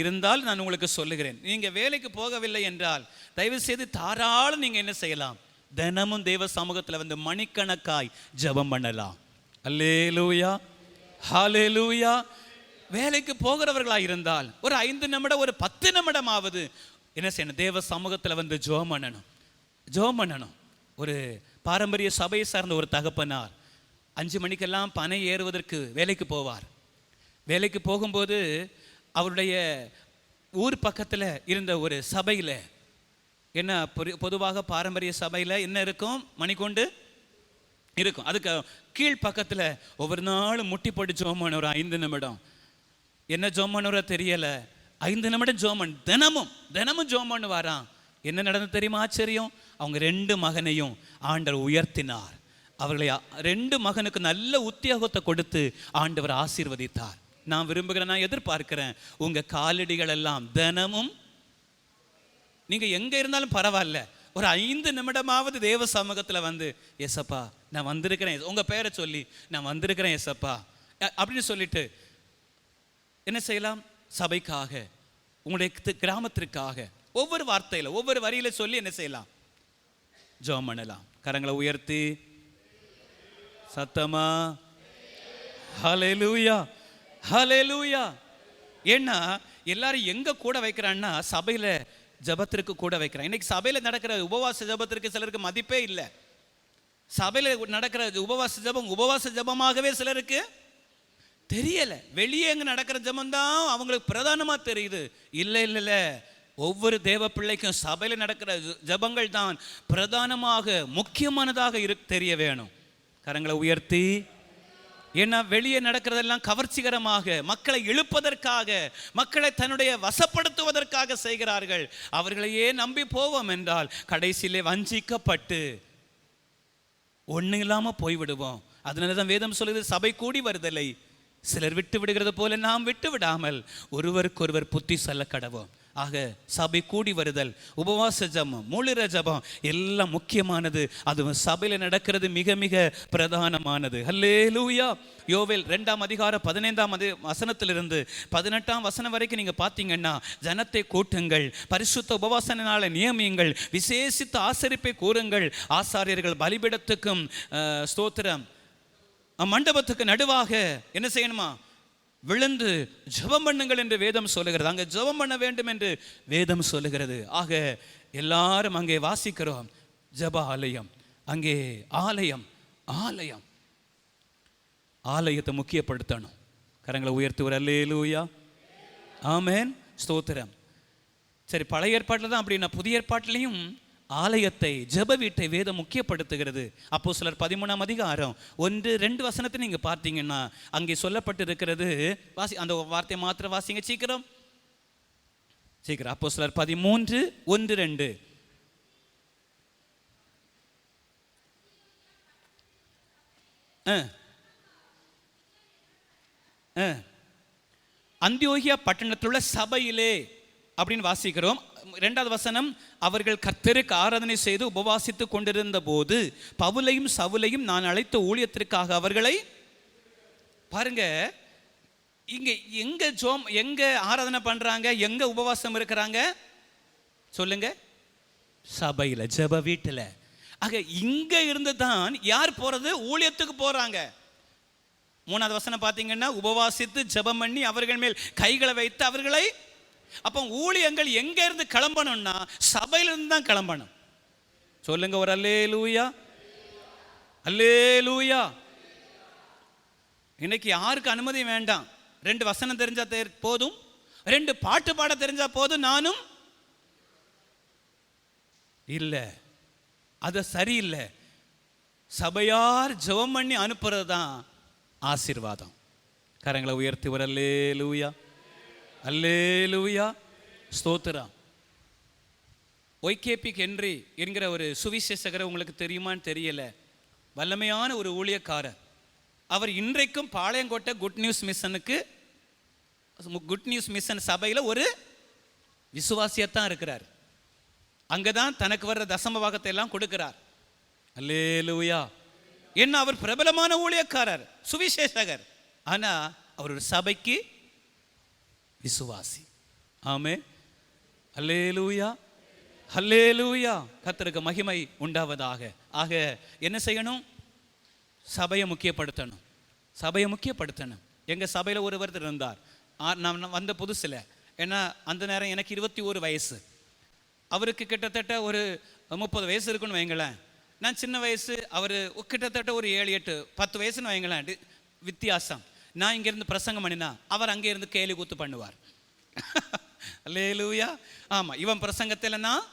இருந்தால் நான் உங்களுக்கு சொல்லுகிறேன். நீங்க வேலைக்கு போகவில்லை என்றால் தயவு செய்து தாராளம் நீங்க என்ன செய்யலாம்? தினமும் தேவ சமூகத்தில் வந்து மணிக்கணக்காய் ஜெபம் பண்ணலாம். அல்லேலூயா, ஹல்லேலூயா. வேலைக்கு போகிறவர்களா இருந்தால் ஒரு 5 நிமிடம், ஒரு 10 நிமிடமாவது என்ன செய்யணும்? தேவ சமூகத்தில் வந்து ஜெபம் பண்ணணும். ஒரு பாரம்பரிய சபையை சார்ந்த ஒரு தகப்பனார் 5 மணிக்கெல்லாம் பனை ஏறுவதற்கு வேலைக்கு போவார். வேலைக்கு போகும்போது அவருடைய ஊர் பக்கத்தில் இருந்த ஒரு சபையில் என்ன, பொதுவாக பாரம்பரிய சபையில் என்ன இருக்கும்? மணிக்கொண்டு இருக்கும். அதுக்கு கீழ் பக்கத்தில் ஒவ்வொரு நாளும் முட்டி போட்டு ஜோமன் ஒரு 5 நிமிடம். என்ன ஜோமனுற தெரியல, 5 நிமிடம் ஜோமன் தினமும் ஜோமன் வாரான். என்ன நடந்தது தெரியுமா? ஆச்சரியம். அவங்க 2 மகனையும் ஆண்டவர் உயர்த்தினார். அவர்களை 2 மகனுக்கு நல்ல உத்தியோகத்தை கொடுத்து ஆண்டவர் ஆசீர்வதித்தார். நான் விரும்புகிறேன், நான் எதிர்பார்க்கிறேன், உங்க காலடிகள் எல்லாம் தினமும் நீங்க எங்க இருந்தாலும் பரவாயில்ல, ஒரு 5 நிமிடமாவது தேவ சமூகத்தில் வந்து ஏசப்பா நான் வந்திருக்கிறேன், உங்க பேரை சொல்லி நான் வந்திருக்கிறேன் ஏசப்பா அப்படின்னு சொல்லிட்டு என்ன செய்யலாம்? சபைக்காக, உங்களுடைய கிராமத்திற்காக ஒவ்வொரு வார்த்தையில ஒவ்வொரு வரியில சொல்லி என்ன செய்யலாம்? ஜெபம் பண்ணலாம். கரங்களை உயர்த்தி சத்தமா ஹல்லேலூயா, ஹல்லேலூயா. ஏன்னா எல்லாரும் எங்க கூட வைக்கிறான்னா சபையில ஜபத்திற்கு கூட வைக்கிறான். இன்னைக்கு சபையில நடக்கிற உபவாச ஜபத்திற்கு சிலருக்கு மதிப்பே இல்லை. சபையில நடக்கிற உபவாச ஜபமாகவே சிலருக்கு தெரியல. வெளியே எங்க நடக்கிற ஜபம் தான் அவங்களுக்கு பிரதானமா தெரியுது. இல்ல, ஒவ்வொரு தேவ பிள்ளைக்கும் சபையில நடக்கிற ஜபங்கள் தான் பிரதானமாக முக்கியமானதாக தெரிய வேணும். கரங்களை உயர்த்தி. ஏன்னா வெளியே நடக்கிறதெல்லாம் கவர்ச்சிகரமாக, மக்களை இழுப்பதற்காக, மக்களை தன்னுடைய வசப்படுத்துவதற்காக செய்கிறார்கள். அவர்களையே நம்பி போவோம் என்றால் கடைசியிலே வஞ்சிக்கப்பட்டு ஒண்ணு இல்லாம போய்விடுவோம். அதனாலதான் வேதம் சொல்லுது, சபை கூடி வருதலை சிலர் விட்டு விடுகிறது போல நாம் விட்டு விடாமல் ஒருவருக்கொருவர் புத்தி சொல்ல கடவோம். ஆக சபை கூடி வருதல், உபவாச ஜபம், முழுர ஜபம் எல்லாம் முக்கியமானது. அது சபையில் நடக்கிறது மிக மிக பிரதானமானது. ஹல்லேலூயா. யோவேல் 2ஆம் அதிகாரம் 15ஆம் வசனத்திலிருந்து 18ஆம் வசனம் வரைக்கும் நீங்க பார்த்தீங்கன்னா, ஜனத்தை கூட்டுங்கள், பரிசுத்த உபவாச நாளை நியமியுங்கள், விசேஷித்த ஆசரிப்பை கூறுங்கள், ஆசாரியர்கள் பலிபீடத்துக்கும் ஸ்தோத்திரம் மண்டபத்துக்கு நடுவாக என்ன செய்யணுமா? விழுந்து ஜெபம் பண்ணுங்கள் என்று வேதம் சொல்லுகிறது. அங்கே ஜெபம் பண்ண வேண்டும் என்று வேதம் சொல்லுகிறது. ஆக எல்லாரும் அங்கே வாசிக்கிறோம். ஜெப ஆலயம், அங்கே ஆலயத்தை முக்கியப்படுத்தணும். கரங்களை உயர்த்துவர். அல்லேலூயா, ஆமென், ஸ்தோத்திரம். சரி, பழைய ஏற்பாட்டில் தான் அப்படின்னா புதிய ஏற்பாட்டிலையும் ஆலயத்தை, ஜெப வீட்டை வேதம் முக்கியப்படுத்துகிறது. அப்போஸ்தலர் 13ஆம் அதிகாரம் 1-2 வசனத்தை நீங்க பார்த்தீங்கன்னா அங்கே சொல்லப்பட்டு இருக்கிறது. அந்த வார்த்தையை மாத்திர வாசிங்க சீக்கிரம். அப்போஸ்தலர் 13:1-2. அந்தியோகியா பட்டணத்தில் உள்ள சபையிலே அப்படின்னு வாசிக்கிறோம். 2வது வசனம், அவர்கள் கர்த்தருக்கு ஆராதனை செய்து உபவாசித்து கொண்டிருந்த போது பவுலையும் சவுலையும் நான் அழைத்த ஊழியத்திற்காக அவர்களை பாருங்க. இங்க எங்க ஆராதனை பண்றாங்க, எங்க உபவாசம் இருக்கிறாங்க சொல்லுங்க? சபையில, ஜெப வீட்டுல. ஆக இங்க இருந்து தான் யார் போறது? ஊழியத்துக்கு போறாங்க. 3வது வசனம் பார்த்தீங்கன்னா, உபவாசித்து ஜெபம் பண்ணி அவர்கள் மேல் கைகளை வைத்து அவர்களை. அப்போ ஊழியங்கள் எங்க இருந்து கிளம்பணும்னா சபையிலிருந்து தான் கிளம்பணும். சொல்லுங்க ஒரு அல்லேலூயா, அல்லேலூயா. இன்னைக்கு யாருக்கு அனுமதி வேண்டாம். 2 வசனம் தெரிஞ்சா போதும், 2 பாட்டு பாட தெரிஞ்சா போதும். நானும் இல்ல, அது சரியில்லை. சபையார் ஜெபம் பண்ணி அனுப்புறது தான் ஆசீர்வாதம். கரங்களை உயர்த்தி வர அல்லேலூயா, அல்லேலூயா, ஸ்தோத்திரம். ஒய்கேபி ஹென்றி என்கிற ஒரு சுவிசேஷகரை உங்களுக்கு தெரியுமான்னு தெரியல. வல்லமையான ஒரு ஊழியக்காரர். அவர் இன்றைக்கும் பாளையங்கோட்டை குட் நியூஸ் மிஷன் சபையில் ஒரு விசுவாசியத்தான் இருக்கிறார். அங்கதான் தனக்கு வர்ற தசம பாகத்தை எல்லாம் கொடுக்கிறார். அல்லேலூயா. என்ன, அவர் பிரபலமான ஊழியக்காரர், சுவிசேஷகர். ஆனா அவர் ஒரு சபைக்கு விசுவாசி. ஆமென், அல்லேலூயா, அல்லேலூயா. கர்த்தருக்கு மகிமை உண்டாவதாக. ஆக என்ன செய்யணும்? சபையை முக்கியப்படுத்தணும், சபையை முக்கியப்படுத்தணும். எங்க சபையில ஒருவர் இருந்தார். நான் வந்த புதுசுல, ஏன்னா அந்த நேரம் எனக்கு 21 வயசு, அவருக்கு கிட்டத்தட்ட ஒரு 30 வயசு இருக்குன்னு வைங்களேன். நான் சின்ன வயசு, அவர் கிட்டத்தட்ட ஒரு 7-8-10 வயசுன்னு வைங்களேன் வித்தியாசம். நான் இங்கேருந்து பிரசங்கம் பண்ணினா அவர் அங்கே இருந்து கேலி கூத்து பண்ணுவார். அல்லேலூயா. ஆமாம், இவன் பிரசங்கத்தில் நான்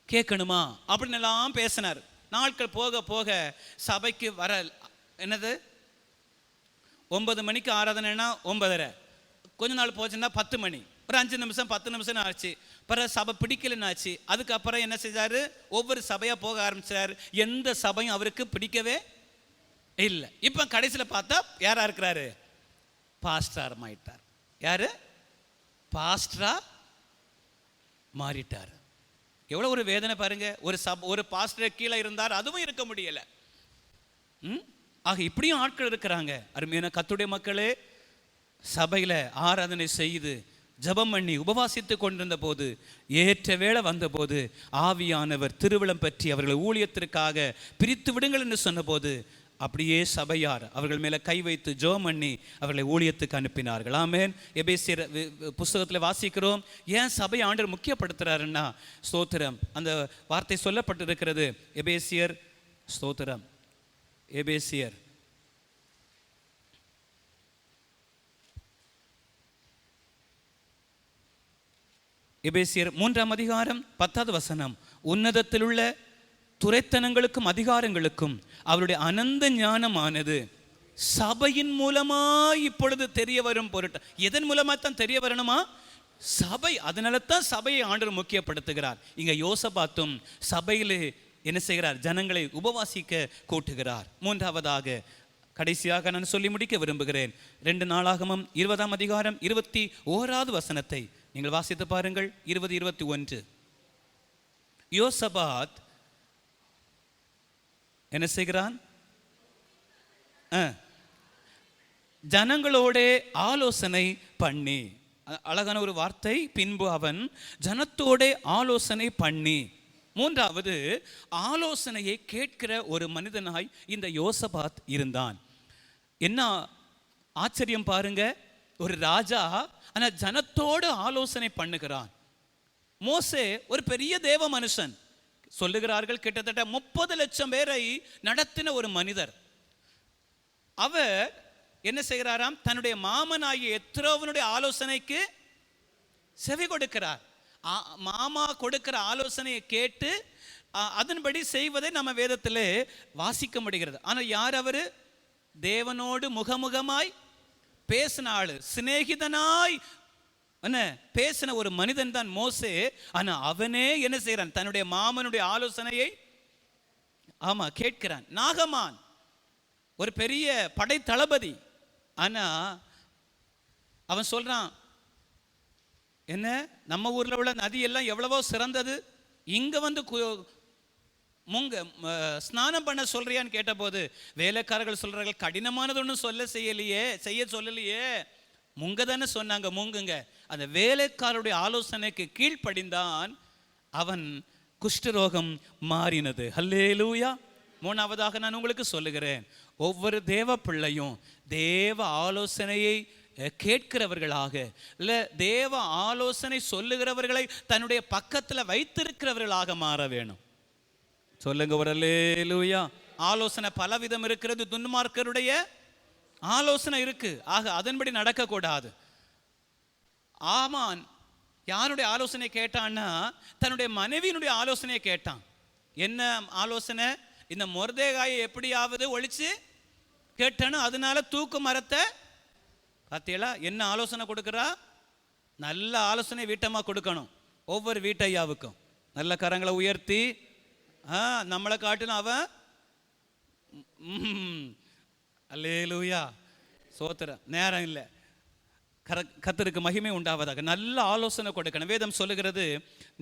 கேட்கணுமா அப்படின்னு எல்லாம் பேசினார். நாட்கள் போக போக சபைக்கு வர என்னது 9 மணிக்கு ஆராதனைனா 9:30, கொஞ்ச நாள் போச்சுன்னா 10 மணி, ஒரு 5 நிமிஷம் 10 நிமிஷம் ஆச்சு. பிறகு சபை பிடிக்கலன்னு ஆச்சு. அதுக்கப்புறம் என்ன செஞ்சாரு? ஒவ்வொரு சபையா போக ஆரம்பிச்சாரு. எந்த சபையும் அவருக்கு பிடிக்கவே இல்லை. இப்போ கடைசியில் பார்த்தா யாரா இருக்கிறாரு? பாஸ்டர் மாறிட்டார். யாரு? பாஸ்டரா மாறிட்டார். எவ்வளவு ஒரு வேதனை பாருங்க. ஒரு பாஸ்டர் கீழே இருந்தார், அதுவும் இருக்க முடியல. ஆக இப்படியும் ஆட்கள் இருக்கிறாங்க. அருமையான கர்த்தருடைய மக்களே, சபையில ஆராதனை செய்து ஜெபம் பண்ணி உபவாசித்து கொண்டிருந்த போது, ஏற்ற வேளை வந்த போது ஆவியானவர் திருவிழம் பற்றி அவர்களை ஊழியத்திற்காக பிரித்து விடுங்கள் என்று சொன்னபோது அப்படியே சபையார் அவர்கள் மேலே கை வைத்து ஜெபம் பண்ணி அவர்களை ஊழியத்துக்கு அனுப்பினார்கள். ஆமென். எபேசியர் புஸ்தகத்தில் வாசிக்கிறோம். ஏன் சபை ஆண்டவர் முக்கியப்படுத்துறாருன்னா, ஸ்தோத்திரம், அந்த வார்த்தை சொல்லப்பட்டிருக்கிறது. எபேசியர், ஸ்தோத்திரம், எபேசியர் எபேசியர் 3ஆம் அதிகாரம் 10வது வசனம், உன்னதத்தில் உள்ள துரைத்தனங்களுக்கும் அதிகாரங்களுக்கும் அவருடைய அனந்த ஞானமானது சபையின் மூலமா இப்பொழுது தெரிய வரும் பொருட்டு. எதன் மூலமா தான் தெரிய வரணுமா? சபை. அதனால தான் சபையை ஆண்டவர் முக்கியப்படுத்துகிறார். இங்க யோசபாத்தும் சபையிலே என்ன செய்கிறார்? ஜனங்களை உபவாசிக்க கூட்டுகிறார். 3ஆவதாக கடைசியாக நான் சொல்லி முடிக்க விரும்புகிறேன். 2 நாளாகமம் 20ஆம் அதிகாரம் 21வது வசனத்தை நீங்கள் வாசித்து பாருங்கள். 20-21. யோசபாத் என்ன செய்கிறான்? ஜனங்களோட ஆலோசனை பண்ணி, அழகான ஒரு வார்த்தை. பின்பு அவன் ஜனத்தோட ஆலோசனை பண்ணி. 3வது, ஆலோசனையை கேட்கிற ஒரு மனிதனாய் இந்த யோசபாத் இருந்தான். என்ன ஆச்சரியம் பாருங்க, ஒரு ராஜா ஆனா ஜனத்தோடு ஆலோசனை பண்ணுகிறான். மோசே ஒரு பெரிய தேவ மனுஷன், சொல்லுகிறார்கள் கிட்டத்தட்ட 30 லட்சம் பேரை நடத்தின ஒரு மனிதர். அவர் என்ன செய்கிறாராம்? தன்னுடைய மாமனாகிய எத்ரோவனுடைய ஆலோசனைக்கு செவி கொடுக்கிறார். மாமா கொடுக்கிற ஆலோசனையை கேட்டு அதன்படி செய்வதை நம்ம வேதத்திலே வாசிக்க முடிகிறது. ஆனால் யார் அவரு? தேவனோடு முகமுகமாய் பேசின ஆளு, சிநேகிதனாய் பேசின ஒரு மனிதன் தான் மோசே. ஆனா அவனே என்ன செய்யறான்? தன்னுடைய மாமனுடைய ஆலோசனையை கேட்கிறான். நாகமான் ஒரு பெரிய படை தளபதி. ஆனா அவன் சொல்றான், என்ன நம்ம ஊர்ல உள்ள நதி எல்லாம் எவ்வளவோ சிறந்தது, இங்க வந்து முங்க ஸ்நானம் பண்ண சொல்றியான்னு கேட்டபோது வேலைக்காரர்கள் சொல்றார்கள், கடினமானது ஒன்றும் செய்ய சொல்லலையே, முங்க தானே சொன்னாங்க, முங்குங்க. அந்த வேலைக்காரருடைய ஆலோசனைக்கு கீழ்ப்படிந்தான். அவன் குஷ்டரோகம் மாறினது. ஹல்லேலூயா. மூணாவதாக நான் உங்களுக்கு சொல்லுகிறேன், ஒவ்வொரு தேவ பிள்ளையும் தேவ ஆலோசனையை கேட்கிறவர்களாக, இல்ல தேவ ஆலோசனை சொல்லுகிறவர்களை தன்னுடைய பக்கத்தில் வைத்திருக்கிறவர்களாக மாற வேணும். சொல்லுங்க ஒரு அல்லேலூயா. ஆலோசனை பலவிதம் இருக்கிறது. துன்மார்க்கருடைய ஆலோசனை இருக்கு. ஆக அதன்படி நடக்கக்கூடாது. ஆமான் யாருடைய ஆலோசனை கேட்டான்னா தன்னுடைய மனைவியினுடைய ஆலோசனையை கேட்டான். என்ன ஆலோசனை? இந்த மொர்தேகாயை எப்படியாவது ஒழிச்சு கேட்டானு, அதனால தூக்கு மரத்தை பார்த்தீங்களா? என்ன ஆலோசனை கொடுக்குறா? நல்ல ஆலோசனை வீட்டமா கொடுக்கணும். ஒவ்வொரு வீட்டையாவுக்கும் நல்ல கரங்களை உயர்த்தி, நம்மளை காட்டின அவன் அல்லேலூயா சோத்திர நேரம் இல்லை. கர்த்தருக்கு மகிமை உண்டாவதாக. நல்ல ஆலோசனை கொடுக்கணும். வேதம் சொல்லுகிறது,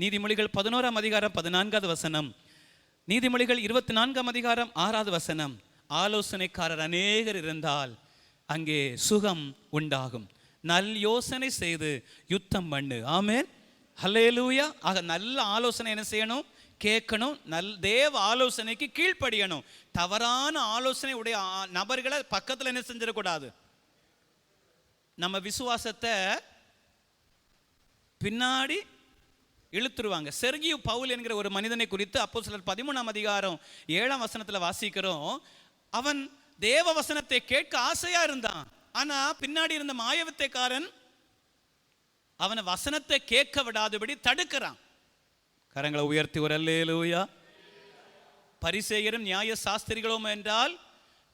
நீதிமொழிகள் 11ஆம் அதிகாரம் 14வது வசனம், நீதிமொழிகள் 24ஆம் அதிகாரம் 6வது வசனம், ஆலோசனைக்காரர் அநேகர் இருந்தால் அங்கே சுகம் உண்டாகும், நல் யோசனை செய்து யுத்தம் பண்ணு. ஆமென், ஹல்லேலூயா. ஆக நல்ல ஆலோசனை என்ன செய்யணும்? கேட்கணும். தேவ ஆலோசனைக்கு கீழ்ப்படியணும். தவறான ஆலோசனை உடைய நபர்களை பக்கத்தில் என்ன செஞ்சிடக்கூடாது. நம்ம விசுவாசத்தை பின்னாடி இழுத்துருவாங்க. செர்கியு பவுல் என்கிற ஒரு மனிதனை குறித்து அப்போஸ்தலர் 13ஆம் அதிகாரம் 7ஆம் வசனத்தில் வாசிக்கிறோம். அவன் தேவ வசனத்தை கேட்க ஆசையா இருந்தான். ஆனா பின்னாடி இருந்த மாயவித்தைக்காரன் அவனை வசனத்தை கேட்க விடாதபடி தடுக்கிறான். கரங்களை உயர்த்தி ஒரு அல்லேலூயா. பரிசேயரும் நியாய சாஸ்திரிகளும் என்றால்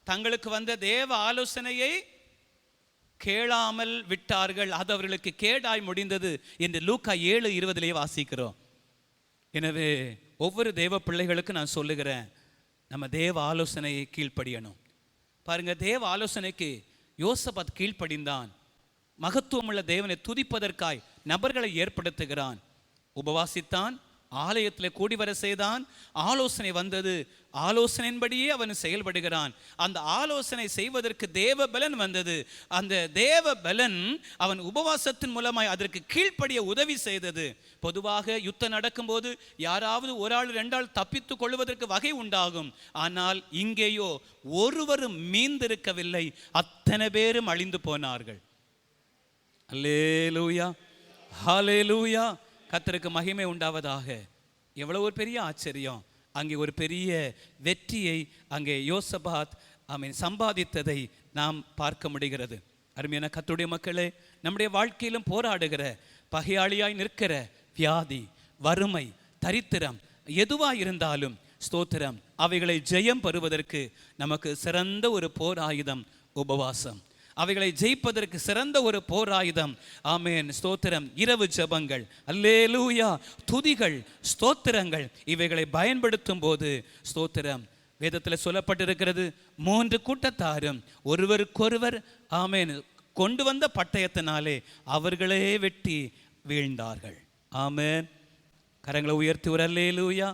தங்களுக்கு வந்த தேவ ஆலோசனையை கேளாமல் விட்டார்கள், அது அவர்களுக்கு கேடாய் முடிந்தது என்று லூக்கா 7:20 வாசிக்கிறோம். எனவே ஒவ்வொரு தேவ பிள்ளைகளுக்கு நான் சொல்லுகிறேன், நம்ம தேவ ஆலோசனையை கீழ்ப்படியணும். பாருங்க, தேவ ஆலோசனைக்கு யோசபாத் கீழ்ப்படிந்தான். மகத்துவமுள்ள தேவனை துதிப்பதற்காய் நபர்களை ஏற்படுத்துகிறான். உபவாசித்தான், ஆலயத்தில் கூடி வர செய்தான். ஆலோசனை வந்தது, ஆலோசனையின்படியே அவன் செயல்படுகிறான். அந்த ஆலோசனை செய்வதற்கு தேவ பலன் வந்தது. அந்த தேவ பலன் அவன் உபவாசத்தின் மூலமாய் அதற்கு கீழ்ப்படிய உதவி செய்தது. பொதுவாக யுத்தம் நடக்கும்போது யாராவது ஒரு ஆள் 2 ஆள் தப்பித்துக் கொள்வதற்கு வகை உண்டாகும். ஆனால் இங்கேயோ ஒருவரும் மீந்திருக்கவில்லை, அத்தனை பேரும் அழிந்து போனார்கள். அல்லேலூயா, ஹல்லேலூயா. கர்த்தருக்கு மகிமை உண்டாவதாக. எவ்வளவு ஒரு பெரிய ஆச்சரியம். அங்கே ஒரு பெரிய வெற்றியை அங்கே யோசபாத் சம்பாதித்ததை நாம் பார்க்க முடிகிறது. அருமையான கர்த்தருடைய மக்களே, நம்முடைய வாழ்க்கையிலும் போராடுகிற, பகையாளியாய் நிற்கிற வியாதி, வறுமை, தரித்திரம் எதுவாக இருந்தாலும் ஸ்தோத்திரம், அவைகளை ஜெயம் பெறுவதற்கு நமக்கு சிறந்த ஒரு போர் ஆயுதம் உபவாசம். அவைகளை ஜெயிப்பதற்கு சிறந்த ஒரு போர் ஆயுதம் ஆமென் ஸ்தோத்திரம் இரவு ஜெபங்கள், அல்லேலூயா, துதிகள், ஸ்தோத்திரங்கள். இவைகளை பயன்படுத்தும் போது ஸ்தோத்திரம், வேதத்தில் சொல்லப்பட்டிருக்கிறது, 3 கூட்டத்தாரும் ஒருவருக்கொருவர் ஆமென் கொண்டு வந்த பட்டயத்தினாலே அவர்களே வெட்டி வீழ்ந்தார்கள். ஆமென். கரங்களை உயர்த்தி ஒரு அல்லேலூயா.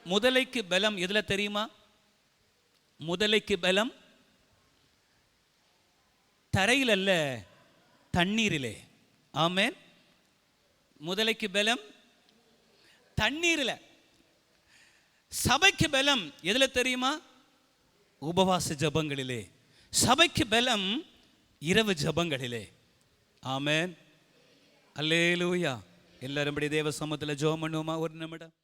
முதலைக்கு பலம் எதுல தெரியுமா? முதலைக்கு பலம் தரையில் அல்ல, தண்ணீரிலே. ஆமென். முதலைக்கு பலம் தண்ணீரில். சபைக்கு பலம் எதுல தெரியுமா? உபவாச ஜபங்களிலே. சபைக்கு பலம் இரவு ஜபங்களிலே. ஆமென், அல்லேலூயா. எல்லாரும் தேவ சமூகத்தில் ஜெபம் பண்ணுவோமா? ஒரு நிமிடம்.